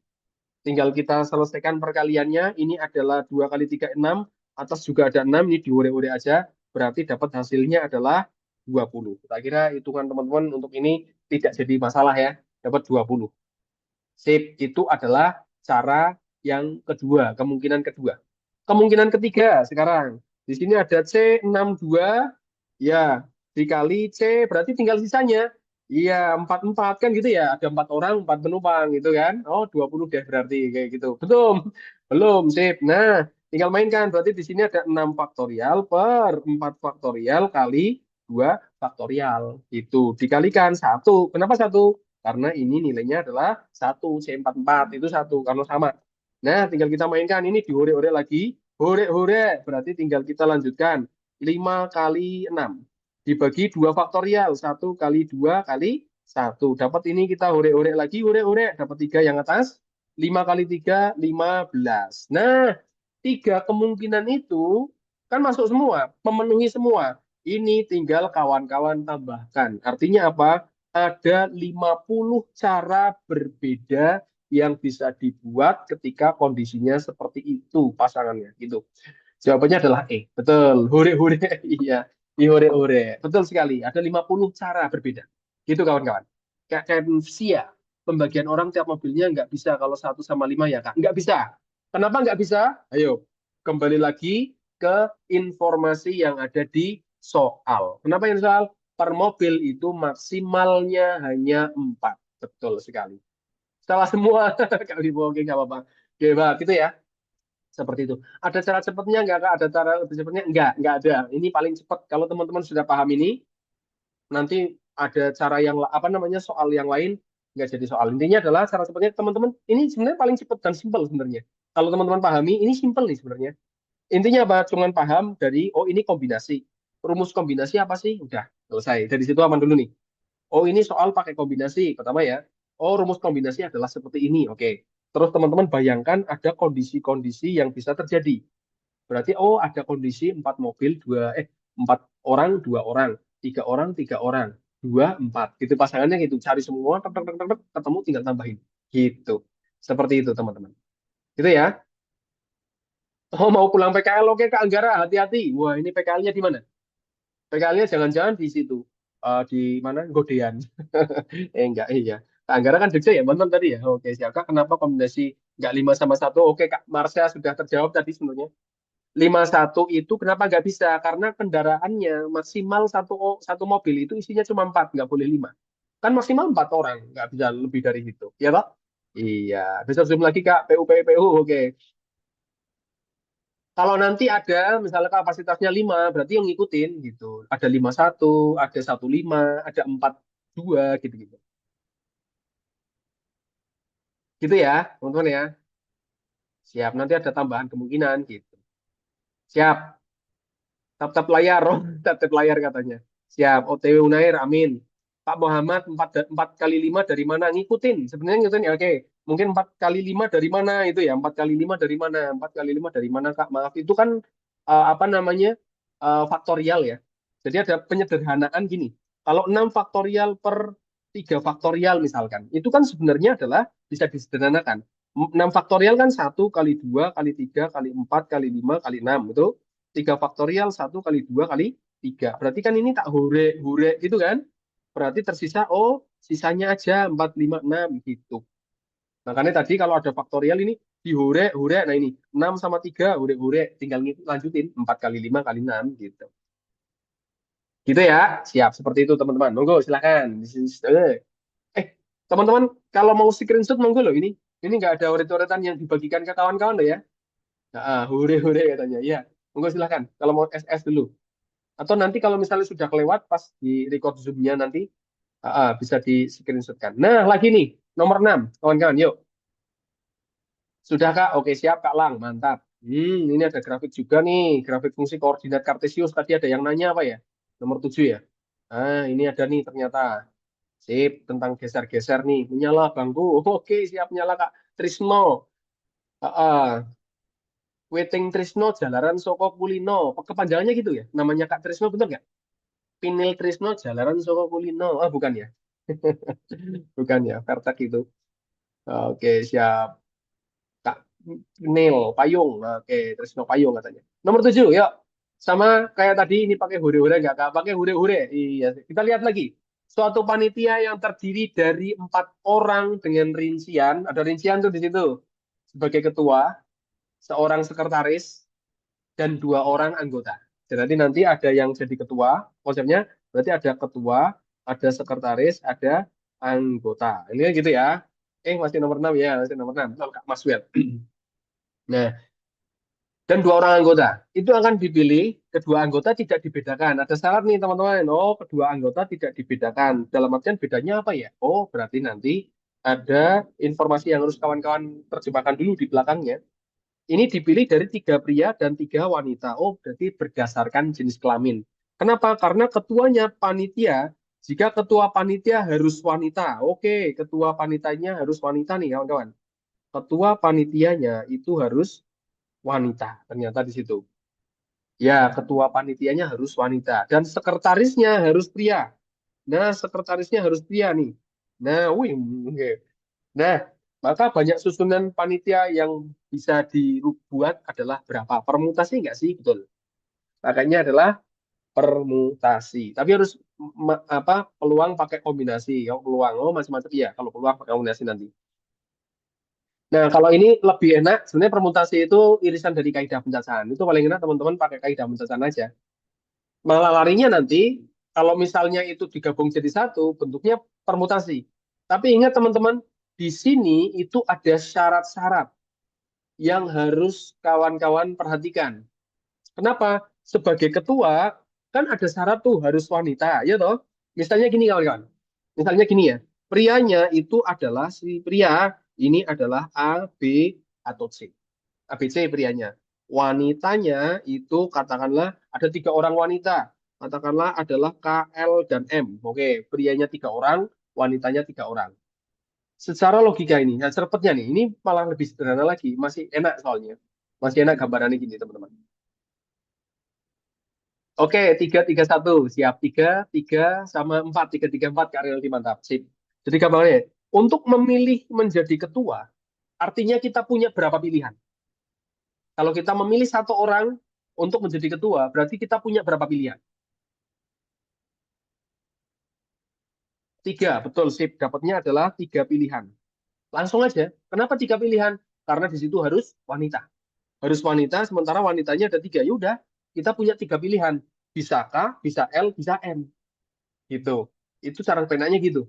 Tinggal kita selesaikan perkaliannya. Ini adalah 2 kali 3, 6. Atas juga ada 6, ini diure-ure aja. Berarti dapat hasilnya adalah 20. Tak kira hitungan teman-teman untuk ini tidak jadi masalah ya. Dapat 20. Sip, itu adalah cara yang kedua, kemungkinan kedua. Kemungkinan ketiga sekarang. Di sini ada C62, ya, dikali C, berarti tinggal sisanya. Iya, 44 kan gitu ya. Ada 4 orang, 4 penumpang gitu kan. Oh, 20 deh berarti kayak gitu. Belum, belum, sip. Nah, tinggal mainkan. Berarti di sini ada 6 faktorial per 4 faktorial kali 2 faktorial. Itu dikalikan 1. Kenapa 1? Karena ini nilainya adalah 1, C44 itu 1, karena sama. Nah, tinggal kita mainkan. Ini dihore-hore lagi. Hore-hore, berarti tinggal kita lanjutkan. 5 kali 6 dibagi 2 faktorial. 1 kali 2 kali 1. Dapat ini kita hore-hore lagi, hore-hore. Dapat 3 yang atas. 5 kali 3, 15. Nah, 3 kemungkinan itu Kan masuk semua, memenuhi semua. Ini tinggal kawan-kawan tambahkan. Artinya apa? Ada 50 cara berbeda yang bisa dibuat ketika kondisinya seperti itu pasangannya gitu. Jawabannya adalah E. Betul. Hore-hore. Iya. Hore-hore. Betul sekali. Ada 50 cara berbeda. Gitu kawan-kawan. Kayak manusia. Pembagian orang tiap mobilnya nggak bisa kalau 1/5 ya Kak. Nggak bisa. Kenapa nggak bisa? Ayo. Kembali lagi ke informasi yang ada di soal. Kenapa yang soal? Per mobil itu maksimalnya hanya 4. Betul sekali. Salah semua. Kalau dibohongin nggak apa-apa. Oke, Pak. Gitu ya. Seperti itu. Ada cara cepatnya nggak, Kak? Ada cara lebih cepatnya? Nggak ada. Ini paling cepat. Kalau teman-teman sudah paham ini, nanti ada cara yang, apa namanya, soal yang lain, nggak jadi soal. Intinya adalah cara cepatnya, teman-teman, ini sebenarnya paling cepat dan simpel sebenarnya. Kalau teman-teman pahami, ini simpel nih sebenarnya. Intinya apa? Cuman paham dari, oh ini kombinasi. Rumus kombinasi apa sih? Udah, selesai. Dari situ aman dulu nih. Oh, ini soal pakai kombinasi. Pertama ya. Oh, rumus kombinasi adalah seperti ini. Oke. Terus teman-teman bayangkan ada kondisi-kondisi yang bisa terjadi. Berarti oh ada kondisi empat mobil empat orang dua orang, tiga orang, dua empat. Gitu pasangannya gitu. Cari semua, tek, tek, tek, tek, tek, ketemu tinggal tambahin. Gitu. Seperti itu teman-teman. Gitu ya. Oh mau pulang PKL, oke Kak Anggara, hati-hati. Wah ini PKL-nya di mana? PKL-nya jangan-jangan di situ. Di mana? Godean. Enggak, iya. Kak Anggara kan Jogja ya, Banten tadi ya. Oke, siap. Kak, kenapa kombinasi nggak 5/1? Oke, Kak Marsha sudah terjawab tadi sebenarnya. 5/1 itu kenapa nggak bisa? Karena kendaraannya maksimal satu mobil itu isinya cuma 4, nggak boleh 5. Kan maksimal 4 orang, nggak bisa lebih dari itu. Ya, Pak? Iya. Bisa zoom lagi, Kak. PU. Oke. Kalau nanti ada misalnya kapasitasnya 5, berarti yang ngikutin gitu. Ada 5/1, ada 1/5, ada 4/2 gitu-gitu. Gitu ya, teman-teman ya. Siap, nanti ada tambahan kemungkinan gitu. Siap, tap-tap layar, oh, tap-tap layar katanya. Siap, OTW Unair, amin. Pak Muhammad, 4 kali 5 dari mana? Ngikutin, sebenarnya ngikutin ya, oke. Mungkin 4 kali 5 dari mana itu ya, 4 kali 5 dari mana? 4 kali 5 dari mana, Kak? Maaf, itu kan apa namanya, faktorial ya. Jadi ada penyederhanaan gini. Kalau 6 faktorial per 3 faktorial misalkan, itu kan sebenarnya adalah bisa disederhanakan. 6 faktorial kan 1 kali 2 kali 3 kali 4 kali 5 kali 6 itu 3 faktorial 1 kali 2 kali 3. Berarti kan ini tak hore gitu kan? Berarti tersisa oh sisanya aja 4 5 6 gitu. Makanya tadi kalau ada faktorial ini dihore-hore. Nah ini 6/3 hore-hore, tinggal lanjutin 4 kali 5 kali 6 gitu. Gitu ya. Siap seperti itu teman-teman. Monggo silakan. Eh, teman-teman kalau mau screenshot monggo loh ini. Ini nggak ada uret-uretan yang dibagikan ke kawan-kawan loh ya. Nah, hure-hure katanya. Iya. Monggo silakan. Kalau mau SS dulu. Atau nanti kalau misalnya sudah kelewat pas di record Zoom-nya nanti bisa di screenshotkan. Nah, lagi nih, nomor 6, kawan-kawan, yuk. Sudah Kak? Oke, siap Kak Lang, mantap. Ini ada grafik juga nih, grafik fungsi koordinat Kartesius. Tadi ada yang nanya apa ya? Nomor 7 ya? Ini ada nih ternyata. Sip, tentang geser-geser nih. Menyala bangku. Oke, siap nyala Kak. Trisno. Ah, ah. Weting Trisno, Jalaran Soko Kulino. Kepanjangannya gitu ya? Namanya Kak Trisno, betul nggak? Pinil Trisno, Jalaran Soko Kulino. Ah, bukan ya? Bukan ya, Pertek itu. Oke, siap. Kak Nil, Payung. Oke, Trisno Payung katanya. Nomor 7, yuk. Sama kayak tadi, ini pakai hure-hure nggak, Kak? Pakai hure-hure. Iya, kita lihat lagi. Suatu panitia yang terdiri dari 4 orang dengan rincian, ada rincian tuh di situ. Sebagai ketua, seorang sekretaris, dan 2 orang anggota. Jadi nanti ada yang jadi ketua, konsepnya berarti ada ketua, ada sekretaris, ada anggota. Ini kan gitu ya. Masih nomor 6 ya, masih nomor 6. Betul, Kak Maswell. Nah, dan 2 orang anggota. Itu akan dipilih, kedua anggota tidak dibedakan. Ada syarat nih teman-teman. Oh, kedua anggota tidak dibedakan. Dalam artian bedanya apa ya? Oh, berarti nanti ada informasi yang harus kawan-kawan terjemahkan dulu di belakangnya. Ini dipilih dari 3 pria dan 3 wanita. Oh, berarti berdasarkan jenis kelamin. Kenapa? Karena ketuanya panitia. Jika ketua panitia harus wanita. Oke, ketua panitianya harus wanita nih, kawan-kawan. Ketua panitianya itu harus wanita. Ternyata di situ. Ya, ketua panitianya harus wanita dan sekretarisnya harus pria. Nah, sekretarisnya harus pria nih. Nah, wih, oke. Nah, maka banyak susunan panitia yang bisa dibuat adalah berapa? Permutasi nggak sih? Betul. Makanya adalah permutasi. Tapi harus apa? Peluang pakai kombinasi. Kalau peluang, oh macam-macam ya. Kalau peluang pakai kombinasi nanti. Nah, kalau ini lebih enak. Sebenarnya permutasi itu irisan dari kaidah pencacahan. Itu paling enak teman-teman pakai kaidah pencacahan aja. Malah larinya nanti, kalau misalnya itu digabung jadi satu, bentuknya permutasi. Tapi ingat teman-teman, di sini itu ada syarat-syarat yang harus kawan-kawan perhatikan. Kenapa? Sebagai ketua, kan ada syarat tuh harus wanita, ya toh? Misalnya gini kawan-kawan. Misalnya gini ya, prianya itu adalah si pria, ini adalah A, B, atau C. A, B, C prianya. Wanitanya itu katakanlah ada 3 orang wanita. Katakanlah adalah K, L, dan M. Oke, prianya 3 orang, wanitanya 3 orang. Secara logika ini, nah cepetnya nih, ini malah lebih sederhana lagi, masih enak soalnya. Masih enak gambarannya gini teman-teman. Oke, 3, 3, 1. Siap. 3, 3 sama 4. 3, 3, 4. Kak Relti, mantap. Sip. Jadi gambarnya, untuk memilih menjadi ketua, artinya kita punya berapa pilihan? Kalau kita memilih satu orang untuk menjadi ketua, berarti kita punya berapa pilihan? 3, betul. Sip. Dapatnya adalah 3 pilihan. Langsung aja. Kenapa 3 pilihan? Karena di situ harus wanita. Harus wanita, sementara wanitanya ada 3. Yaudah, kita punya 3 pilihan. Bisa K, bisa L, bisa M. Gitu. Itu cara penanya gitu.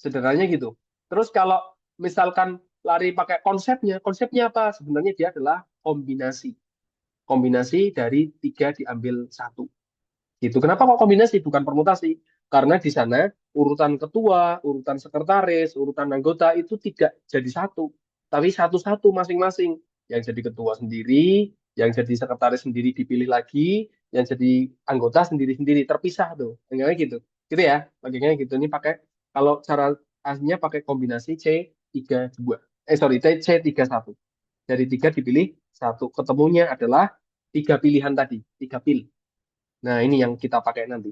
Sederhananya gitu. Terus kalau misalkan lari pakai konsepnya, konsepnya apa? Sebenarnya dia adalah kombinasi. Kombinasi dari 3 diambil satu. Gitu. Kenapa kok kombinasi bukan permutasi? Karena di sana urutan ketua, urutan sekretaris, urutan anggota itu tidak jadi satu, tapi satu-satu masing-masing. Yang jadi ketua sendiri, yang jadi sekretaris sendiri dipilih lagi, yang jadi anggota sendiri-sendiri terpisah tuh. Enggak gitu. Gitu ya. Logikanya gitu. Ini pakai kalau cara aslinya pakai kombinasi C32. Sorry, C31. Dari 3 dipilih satu. Ketemunya adalah 3 pilihan tadi, 3 pil. Nah, ini yang kita pakai nanti.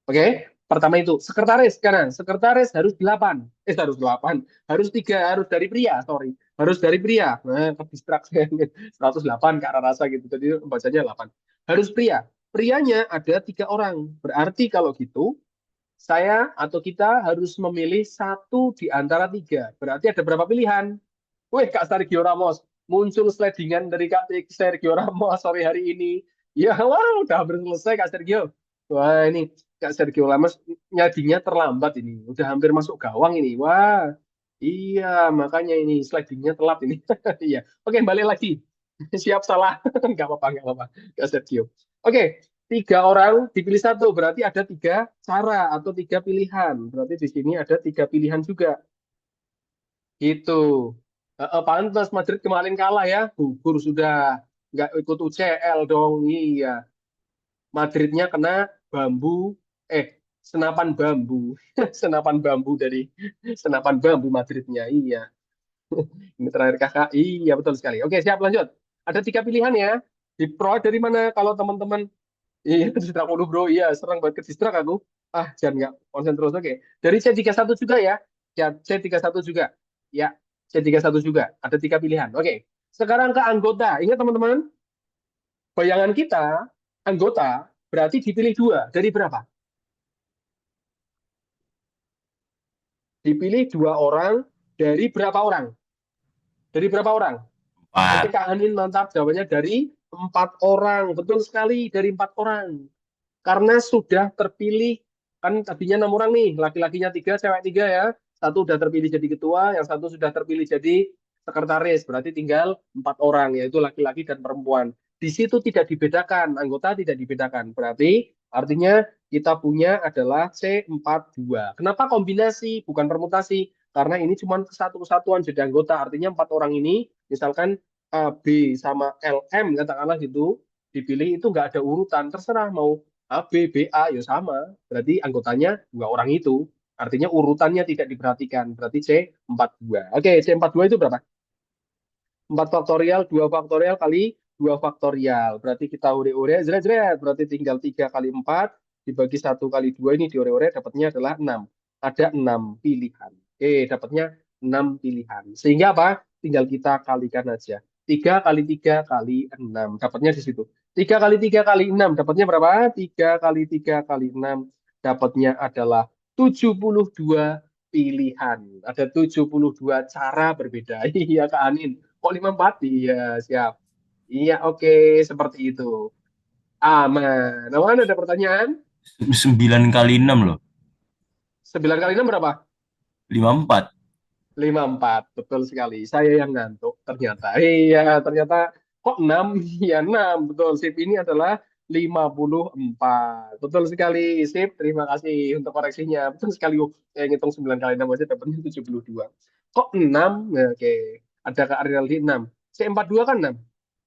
Oke, pertama itu sekretaris kanan. Sekretaris harus 8. Harus 8. Harus 3, harus dari pria, sorry. Harus dari pria. Nah, distraksi 108 ke arah rasa gitu. Jadi bacanya 8. Harus pria. Prianya ada 3 orang. Berarti kalau gitu, saya atau kita harus memilih satu di antara 3. Berarti ada berapa pilihan? Wih, Kak Sergio Ramos. Muncul sledingan dari Kak Sergio Ramos sore hari ini. Ya, wah, udah hampir selesai Kak Sergio. Wah, ini Kak Sergio Ramos nyadinya terlambat ini. Udah hampir masuk gawang ini. Wah, iya, makanya ini slidingnya telat ini. Iya. Oke, balik lagi. Siap salah. Nggak apa-apa, nggak apa-apa. Kak Sergio. Oke, 3 orang dipilih satu. Berarti ada 3 cara atau 3 pilihan. Berarti di sini ada 3 pilihan juga. Gitu. Pantas Madrid kemarin kalah ya. Gugur sudah. Nggak ikut UCL dong. Iya. Madridnya kena bambu. Eh, senapan bambu. Senapan bambu dari senapan bambu Madridnya. Iya. Ini terakhir kakak. Iya, betul sekali. Oke, siap lanjut. Ada 3 pilihan ya. Di pro dari mana kalau teman-teman. Iya, distrak dulu bro. Iya, serang banget ke distrak aku. Ah, jangan nggak konsen terus. Oke. Dari C31 juga ya. Ya, C31 juga. Ya, C31 juga. Ada 3 pilihan. Oke. Sekarang ke anggota. Ingat teman-teman, bayangan kita, anggota, berarti dipilih 2. Dari berapa? Dipilih 2 orang dari berapa orang? Dari berapa orang? Oke, 4. Kak Hanin, mantap. Jawabannya dari 4 orang. Betul sekali, dari 4 orang. Karena sudah terpilih, kan tadinya 6 orang nih, laki-lakinya 3, cewek 3 ya. Satu sudah terpilih jadi ketua, yang satu sudah terpilih jadi sekretaris. Berarti tinggal 4 orang, yaitu laki-laki dan perempuan. Di situ tidak dibedakan, anggota tidak dibedakan. Berarti artinya kita punya adalah C42. Kenapa kombinasi, bukan permutasi? Karena ini cuma satu kesatuan jadi anggota. Artinya 4 orang ini, misalkan A, B, sama LM, katakanlah gitu, dipilih itu nggak ada urutan. Terserah mau A, B, B, A, ya sama. Berarti anggotanya 2 orang itu. Artinya urutannya tidak diperhatikan. Berarti C42. Oke, C42 itu berapa? 4 faktorial, 2 faktorial kali 2 faktorial. Berarti kita ure-ure, jret-jret. Berarti tinggal 3 kali 4 dibagi 1 kali 2 ini diore-ore dapatnya adalah 6. Ada 6 pilihan. Dapatnya 6 pilihan. Sehingga apa? Tinggal kita kalikan aja. 3 kali 3 kali 6. Dapatnya di situ. 3 kali 3 kali 6. Dapatnya berapa? 3 kali 3 kali 6. Dapatnya adalah 72 pilihan. Ada 72 cara berbeda. Iya, Kak Anin. Kok 54? Iya, siap. Iya, oke. Seperti itu. Aman. Aman, ada pertanyaan? 9 kali 6 loh. 9 kali 6 berapa? 54. 54. Betul sekali. Saya yang ngantuk ternyata. Iya, ternyata kok 6? Iya, 6. Betul. Sip, ini adalah 54. Betul sekali. Sip, terima kasih untuk koreksinya. Betul sekali. Saya ngitung 9 kali 6 aja dapatnya 72. Kok 6? Nah, oke. Ada Kak Rinaldi 6. C42 kan 6?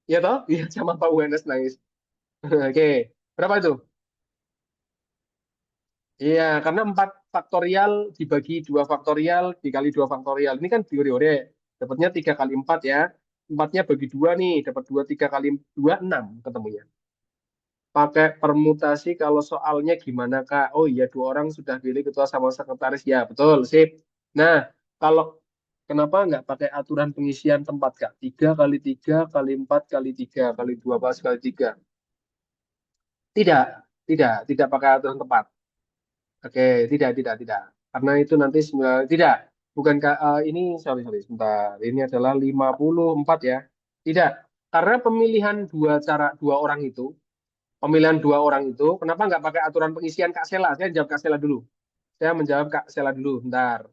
Iya toh? Iya, sama Pak UNS nangis. Oke. Berapa itu? Iya, karena 4 faktorial dibagi 2 faktorial dikali 2 faktorial. Ini kan diore-ore. Dapatnya 3 kali 4 ya. 4-nya bagi 2 nih. Dapat 2, 3 kali 2, 6 ketemunya. Pakai permutasi kalau soalnya gimana, Kak? Oh iya, 2 orang sudah pilih ketua sama sekretaris. Ya, betul. Sip. Nah, kalau kenapa nggak pakai aturan pengisian tempat, Kak? 3 kali 3 kali 4 kali 3 kali 12 kali 3. Tidak, tidak pakai aturan tempat. Oke, tidak. Karena itu nanti tidak. Bukan ini sorry sebentar. Ini adalah 54 ya. Tidak. Karena dua orang itu, pemilihan dua orang itu, kenapa nggak pakai aturan pengisian Kak Sela? Saya jawab Kak Sela dulu. Saya menjawab Kak Sela dulu, bentar.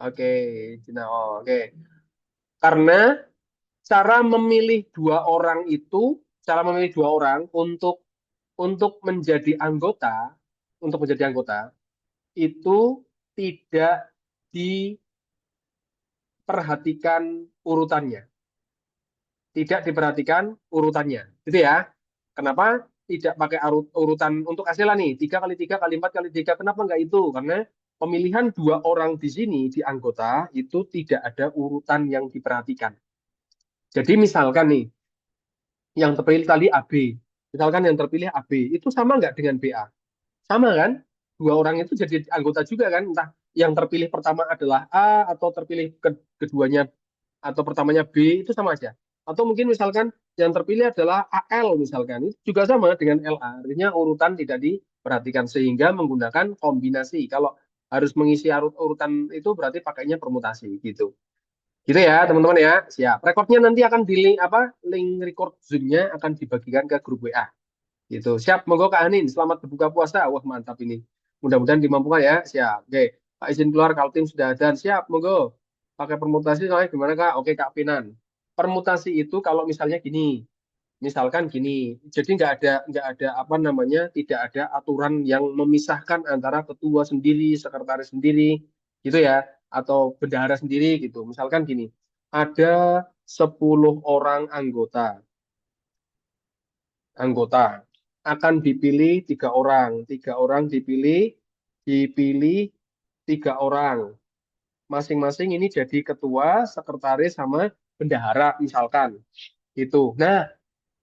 Oke, Cina. Oh, oke. Karena cara memilih dua orang itu, cara memilih dua orang untuk menjadi anggota, untuk menjadi anggota itu tidak diperhatikan urutannya. Tidak diperhatikan urutannya. Gitu ya. Kenapa tidak pakai urutan untuk Asela nih? 3 kali 3 kali 4 kali 3. Kenapa nggak itu? Karena pemilihan dua orang di sini, di anggota, itu tidak ada urutan yang diperhatikan. Jadi misalkan nih, yang terpilih tadi AB. Misalkan yang terpilih AB, itu sama nggak dengan BA? Sama kan? Dua orang itu jadi anggota juga kan? Entah yang terpilih pertama adalah A atau terpilih keduanya atau pertamanya B itu sama aja. Atau mungkin misalkan yang terpilih adalah AL misalkan itu juga sama dengan LA. Artinya urutan tidak diperhatikan sehingga menggunakan kombinasi. Kalau harus mengisi urutan itu berarti pakainya permutasi gitu. Gitu ya teman-teman ya. Siap. Rekornya nanti akan di link apa? Link record Zoom-nya akan dibagikan ke grup WA. Gitu. Siap, monggo Kak Anin. Selamat berbuka puasa. Wah, mantap ini. Mudah-mudahan dimampukan ya. Siap. Oke. Pak izin keluar, Kaltim sudah ada. Siap, monggo. Pakai permutasi soalnya gimana Kak? Oke, Kak Pinan. Permutasi itu kalau misalnya gini, misalkan gini. Jadi nggak ada apa namanya, tidak ada aturan yang memisahkan antara ketua sendiri, sekretaris sendiri, gitu ya, atau bendahara sendiri gitu. Misalkan gini, ada 10 orang anggota akan dipilih 3 orang, 3 orang dipilih 3 orang, masing-masing ini jadi ketua, sekretaris sama bendahara misalkan itu. Nah,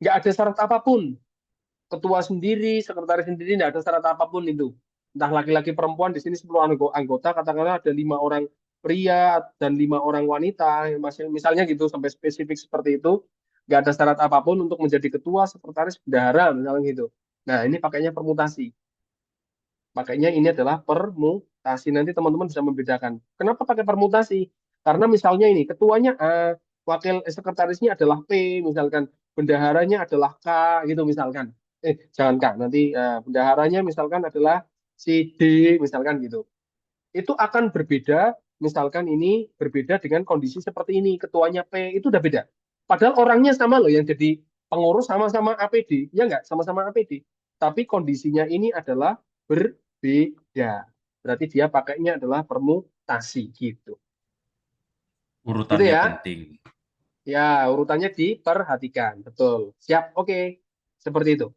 nggak ada syarat apapun, ketua sendiri, sekretaris sendiri nggak ada syarat apapun itu. Entah laki-laki perempuan di sini 10 anggota, katakanlah ada 5 orang pria dan 5 orang wanita, misalnya gitu sampai spesifik seperti itu, nggak ada syarat apapun untuk menjadi ketua, sekretaris, bendahara, misalnya gitu. Nah, ini pakainya permutasi. Pakainya ini adalah permutasi. Nanti teman-teman bisa membedakan. Kenapa pakai permutasi? Karena misalnya ini ketuanya A, wakil sekretarisnya adalah P, misalkan bendaharanya adalah K, gitu misalkan. Jangan K, nanti bendaharanya misalkan adalah si D, misalkan gitu. Itu akan berbeda, misalkan ini berbeda dengan kondisi seperti ini. Ketuanya P, itu udah beda. Padahal orangnya sama loh, yang jadi pengurus sama-sama APD. Ya nggak? Sama-sama APD. Tapi kondisinya ini adalah berbeda. Berarti dia pakainya adalah permutasi gitu. Gitu Urutannya ya. penting. Ya, urutannya diperhatikan. Betul. Siap. Oke. Seperti itu.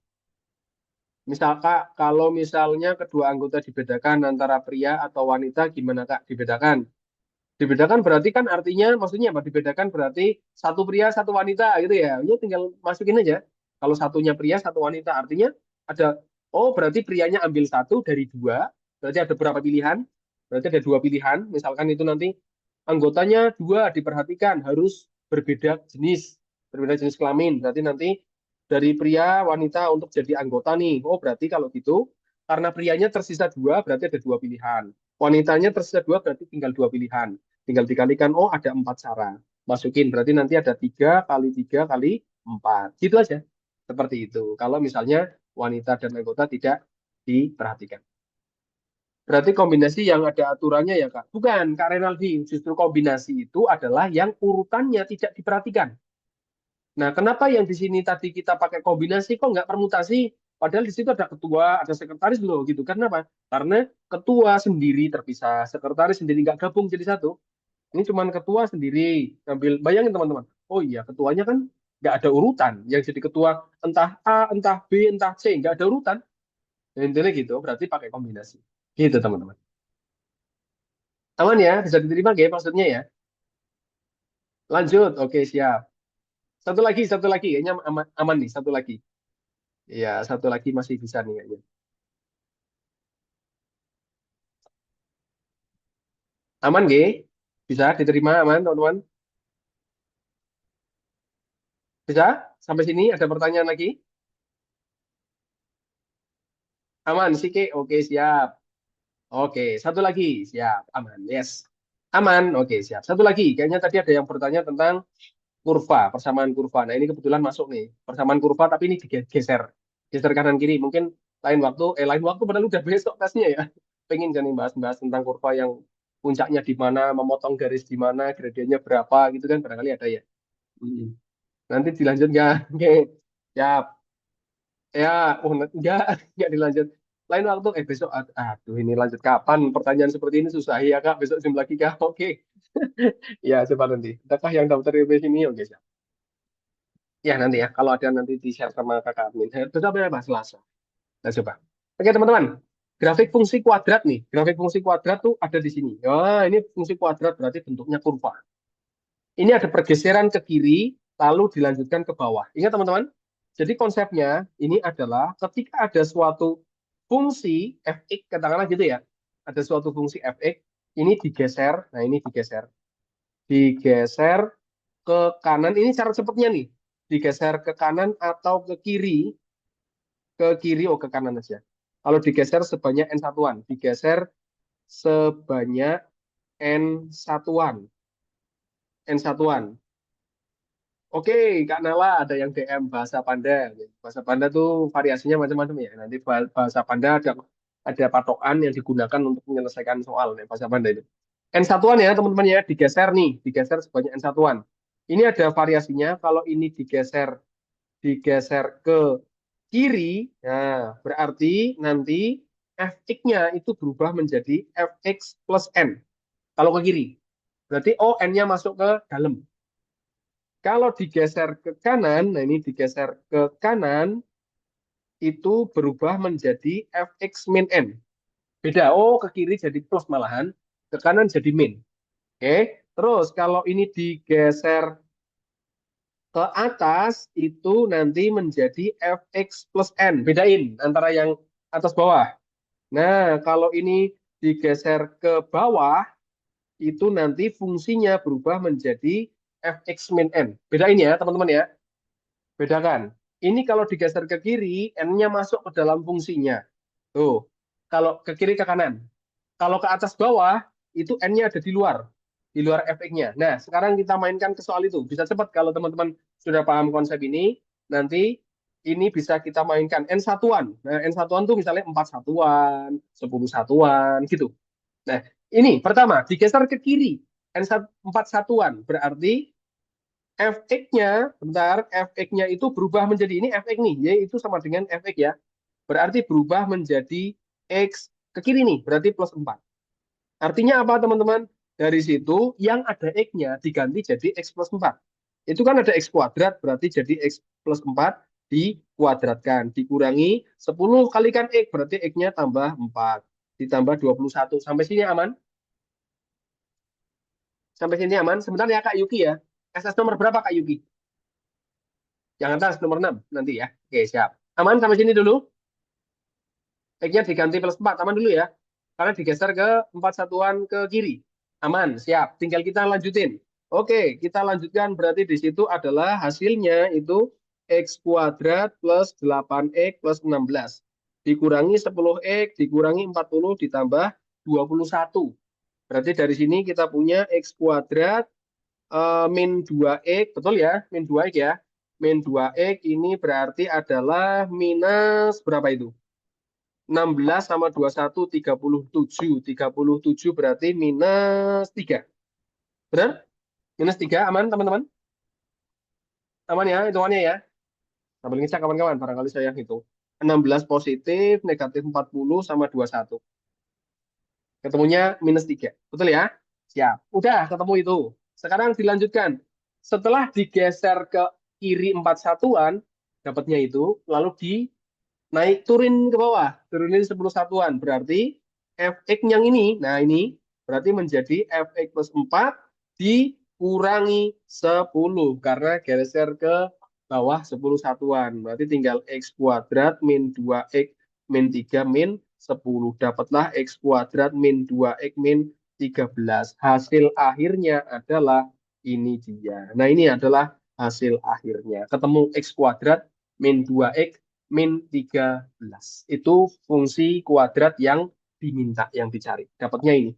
Misal Kak, kalau misalnya kedua anggota dibedakan antara pria atau wanita, gimana Kak dibedakan? Dibedakan berarti kan artinya maksudnya apa? Dibedakan berarti satu pria, satu wanita gitu ya. Ya tinggal masukin aja. Kalau satunya pria, satu wanita artinya ada oh berarti prianya ambil satu dari dua. Berarti ada berapa pilihan? Berarti ada dua pilihan. Misalkan itu nanti anggotanya dua diperhatikan harus berbeda jenis, berbeda jenis kelamin. Berarti nanti dari pria wanita untuk jadi anggota nih. Oh berarti kalau gitu karena prianya tersisa dua berarti ada dua pilihan. Wanitanya tersisa dua berarti tinggal dua pilihan. Tinggal dikalikan, oh ada empat cara. Masukin, berarti nanti ada tiga kali empat. Gitu aja. Seperti itu. Kalau misalnya wanita dan anggota tidak diperhatikan. Berarti kombinasi yang ada aturannya ya Kak? Bukan, Kak Renaldi. Justru kombinasi itu adalah yang urutannya tidak diperhatikan. Nah, kenapa yang di sini tadi kita pakai kombinasi, kok nggak permutasi? Padahal di situ ada ketua, ada sekretaris loh gitu. Kenapa? Karena ketua sendiri terpisah, sekretaris sendiri nggak gabung jadi satu. Ini cuman ketua sendiri ngambil. Bayangin teman-teman. Oh iya, ketuanya kan nggak ada urutan. Yang jadi ketua entah A, entah B, entah C, nggak ada urutan. Nah, intinya gitu. Berarti pakai kombinasi. Gitu teman-teman. Aman ya? Bisa diterima gak maksudnya ya? Lanjut. Oke, siap. Satu lagi. Kayaknya aman, aman nih. Satu lagi. Iya, satu lagi masih bisa nih kayaknya. Aman gak? Bisa diterima aman teman-teman? Bisa? Sampai sini ada pertanyaan lagi? Aman, Sike? Oke, siap. Oke, satu lagi. Siap, aman. Yes. Aman. Oke, siap. Satu lagi. Kayaknya tadi ada yang bertanya tentang kurva, persamaan kurva. Nah, ini kebetulan masuk nih. Persamaan kurva, tapi ini digeser. Geser kanan kiri. Mungkin lain waktu padahal udah besok tesnya ya. Pengen kan nih bahas-bahas tentang kurva yang puncaknya di mana, memotong garis di mana, gradiennya berapa gitu kan barangkali ada ya. Hmm. Nanti dilanjut nggak? Oke. Siap. Ya, oh enggak dilanjut. Lain waktu, besok, aduh ini lanjut kapan? Pertanyaan seperti ini susah ya kak. Besok jam lagi kak. Oke, ya coba nanti. Adakah yang daftar di sini? Oke siap. Ya nanti ya, kalau ada nanti di share sama kakak admin. Besok apa ya Mas? Selasa. Nah coba. Oke teman-teman, grafik fungsi kuadrat nih. Grafik fungsi kuadrat tuh ada di sini. Oh, ini fungsi kuadrat berarti bentuknya kurva. Ini ada pergeseran ke kiri, lalu dilanjutkan ke bawah. Ingat teman-teman? Jadi konsepnya ini adalah ketika ada suatu fungsi fx, katakanlah gitu ya, ada suatu fungsi fx, ini digeser, nah ini digeser ke kanan, ini cara cepatnya nih, digeser ke kanan atau ke kiri, ke kanan aja. Kalau digeser sebanyak n satuan, digeser sebanyak n satuan, n satuan. Oke, Kak Nala ada yang DM bahasa Panda. Bahasa Panda tuh variasinya macam-macam ya. Nanti bahasa Panda ada patokan yang digunakan untuk menyelesaikan soal nih, bahasa Panda itu. N satuan ya teman-teman ya, digeser nih, digeser sebanyak N satuan. Ini ada variasinya. Kalau ini digeser ke kiri, nah berarti nanti fx-nya itu berubah menjadi fx plus n. Kalau ke kiri, berarti oh n-nya masuk ke dalam. Kalau digeser ke kanan, nah ini digeser ke kanan, itu berubah menjadi fx min n. Beda, oh ke kiri jadi plus malahan, ke kanan jadi min. Oke, terus kalau ini digeser ke atas, itu nanti menjadi fx plus n. Bedain antara yang atas bawah. Nah, kalau ini digeser ke bawah, itu nanti fungsinya berubah menjadi fx min n. Bedain ya teman-teman ya. Bedakan. Ini kalau digeser ke kiri, n-nya masuk ke dalam fungsinya. Tuh. Kalau ke kiri ke kanan. Kalau ke atas bawah, itu n-nya ada di luar fx-nya. Nah, sekarang kita mainkan ke soal itu. Bisa cepat kalau teman-teman sudah paham konsep ini, nanti ini bisa kita mainkan n satuan. Nah, n satuan tuh misalnya 4 satuan, 10 satuan, gitu. Nah, ini pertama, digeser ke kiri, n4 satuan. Berarti fx-nya, bentar, fx-nya itu berubah menjadi ini fx nih, yaitu sama dengan fx ya. Berarti berubah menjadi x ke kiri nih, berarti plus 4. Artinya apa teman-teman? Dari situ yang ada x-nya diganti jadi x plus 4. Itu kan ada x kuadrat, berarti jadi x plus 4 dikuadratkan. Dikurangi 10 kalikan x, berarti x-nya tambah 4. Ditambah 21. Sampai sini aman? Sampai sini aman. Sebentar ya Kak Yuki ya. SS nomor berapa Kak Yuki? Yang atas nomor 6 nanti ya. Oke, siap. Aman sampai sini dulu. X-nya diganti plus 4. Aman dulu ya. Karena digeser ke 4 satuan ke kiri. Aman, siap. Tinggal kita lanjutin. Oke, kita lanjutkan. Berarti di situ adalah hasilnya itu X kuadrat plus 8X plus 16. Dikurangi 10X, dikurangi 40, ditambah 21. Berarti dari sini kita punya X kuadrat min 2X, betul ya? Min 2X ya. Min 2X ini berarti adalah minus berapa itu? 16 sama 21, 37. 37 berarti minus 3. Benar? Minus 3, aman teman-teman? Aman ya, hitungannya ya? Sambil ngecek kawan-kawan, barangkali saya hitung. 16 positif, negatif 40 sama 21. Ketemunya minus 3. Betul ya? Siap. Udah ketemu itu. Sekarang dilanjutkan. Setelah digeser ke kiri 4 satuan, dapatnya itu, lalu naik turin ke bawah, turunin 10 satuan. Berarti fx yang ini, nah ini berarti menjadi fx plus 4 dikurangi 10 karena geser ke bawah 10 satuan. Berarti tinggal x kuadrat min 2x min 3 min 10. Dapatlah x kuadrat min 2x min 13. Hasil akhirnya adalah ini dia. Nah ini adalah hasil akhirnya. Ketemu x kuadrat min 2x min 13. Itu fungsi kuadrat yang diminta, yang dicari. Dapatnya ini.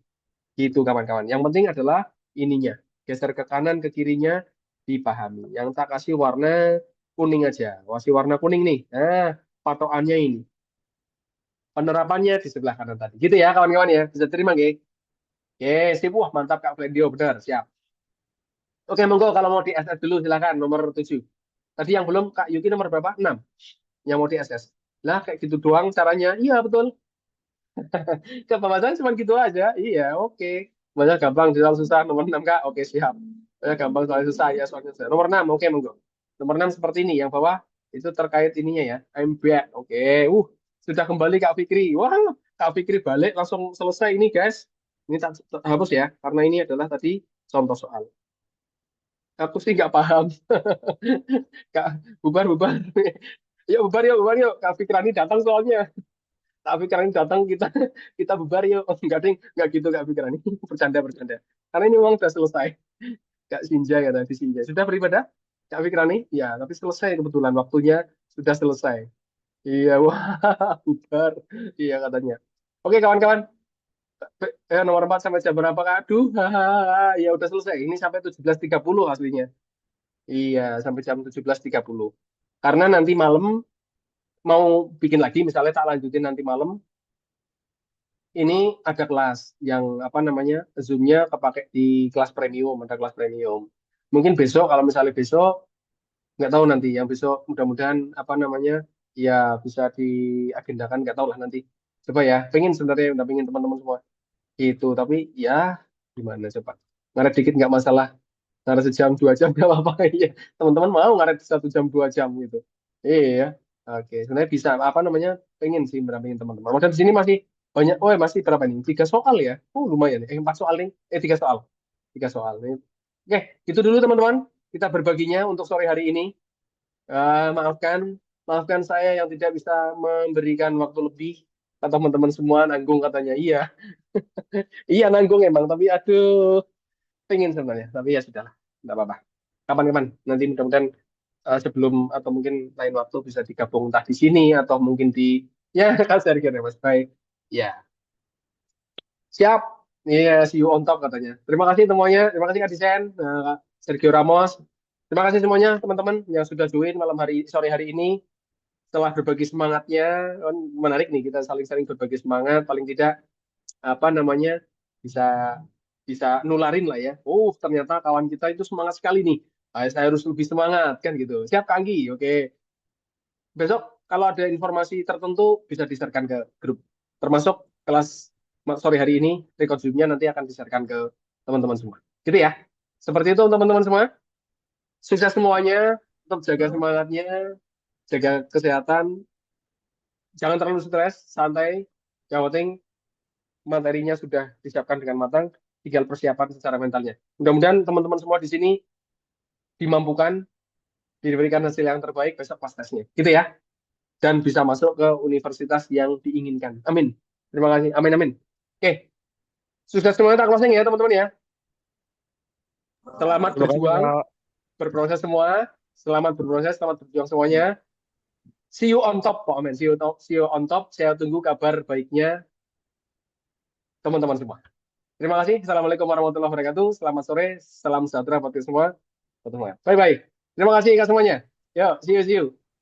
Gitu kawan-kawan. Yang penting adalah ininya. Geser ke kanan, ke kirinya dipahami. Yang tak kasih warna kuning aja. Kasih warna kuning nih. Nah, patokannya ini. Penerapannya di sebelah kanan tadi. Gitu ya kawan-kawan ya. Bisa terima nggih? Oke, sip. Wah, mantap Kak Flendio. Benar, siap. Oke, monggo kalau mau di SS dulu silakan nomor 7. Tadi yang belum Kak Yuki nomor berapa? 6. Yang mau di SS. Lah kayak gitu doang caranya. Iya, betul. Ke pembahasan cuma gitu aja. Iya, oke. Banyak gampang, soal susah. Nomor 6 Kak. Oke, siap. Banyak gampang, soal susah. Ya, soalnya susah. Nomor 6, oke, monggo. Nomor 6 seperti ini. Yang bawah itu terkait ininya ya. I'm back. Oke. Sudah kembali Kak Fikri. Wah, Kak Fikri balik langsung selesai ini, guys. Ini tak hapus ya. Karena ini adalah tadi contoh soal. Aku sih nggak paham. Kak, bubar, bubar. Yuk, bubar yuk, bubar yuk. Kak Fikrani datang soalnya. Tapi karena ini datang kita kita bubar yuk. Enggak ding, enggak gitu Kak Fikrani. Bercanda bercanda. Karena ini memang sudah selesai. Kak Sinja ya tadi Sinja. Sudah beribadah Kak Fikrani? Ya, tapi selesai kebetulan waktunya sudah selesai. Iya, wah, bubar. Iya katanya. Oke kawan-kawan. Nomor 4 sampai jam berapa Kak? Aduh, hahaha. Ya udah selesai. Ini sampai 17.30 aslinya. Iya, sampai jam 17.30. Karena nanti malam mau bikin lagi, misalnya tak lanjutin nanti malam, ini ada kelas yang apa namanya Zoom-nya kepake di kelas premium, ada kelas premium. Mungkin besok kalau misalnya besok nggak tahu nanti yang besok mudah-mudahan apa namanya ya bisa diagendakan nggak tahu lah nanti. Coba ya, pengen sebenarnya udah pengen teman-teman semua itu tapi ya gimana coba ngaret dikit nggak masalah ngaret sejam 2 jam nggak apa-apa ya teman-teman mau ngaret 1 jam 2 jam gitu iya oke sebenarnya bisa apa namanya pengen sih mendampingin teman-teman dan di sini masih banyak masih berapa nih 3 soal ya lumayan 4 soal nih 3 soal 3 soal nih oke itu dulu teman-teman kita berbaginya untuk sore hari ini. Maafkan maafkan saya yang tidak bisa memberikan waktu lebih kata teman-teman semua nanggung katanya iya. Iya nanggung emang, tapi aduh, pengen sebenarnya. Tapi ya sudahlah, nggak apa-apa. Kapan-kapan, nanti mudah-mudahan sebelum atau mungkin lain waktu bisa digabung entah di sini atau mungkin di ya kan saya kira Mas. Baik, ya siap. Iya, see you on top katanya. Terima kasih semuanya. Terima kasih Kak Disen, Kak Sergio Ramos. Terima kasih semuanya teman-teman yang sudah join malam hari sore hari ini. Setelah berbagi semangatnya, kan menarik nih kita saling-saling berbagi semangat. Paling tidak apa namanya bisa bisa nularin lah ya. Oh, ternyata kawan kita itu semangat sekali nih. Saya harus lebih semangat kan gitu. Siap Kanggi, oke. Besok kalau ada informasi tertentu bisa diserahkan ke grup. Termasuk kelas sore hari ini, record Zoom-nya nanti akan diserahkan ke teman-teman semua. Gitu ya. Seperti itu teman-teman semua. Sukses semuanya. Tetap jaga semangatnya, jaga kesehatan. Jangan terlalu stres, santai. Yang penting materinya sudah disiapkan dengan matang. tinggal persiapan secara mentalnya. Mudah-mudahan teman-teman semua di sini dimampukan, diberikan hasil yang terbaik besok pas tesnya. Gitu ya. Dan bisa masuk ke universitas yang diinginkan. Amin. Terima kasih. Amin, amin. Oke. Sukses semuanya, tak closing ya teman-teman ya. Selamat Terima kasih, berjuang, Pak. berproses semua. Selamat berproses, selamat berjuang semuanya. See you on top, Pak Amin. See you on top. Saya tunggu kabar baiknya teman-teman semua. Terima kasih. Assalamualaikum warahmatullahi wabarakatuh. Selamat sore. Salam sejahtera buat kita semua. Bye-bye. Terima kasih Kak semuanya. Yo, see you.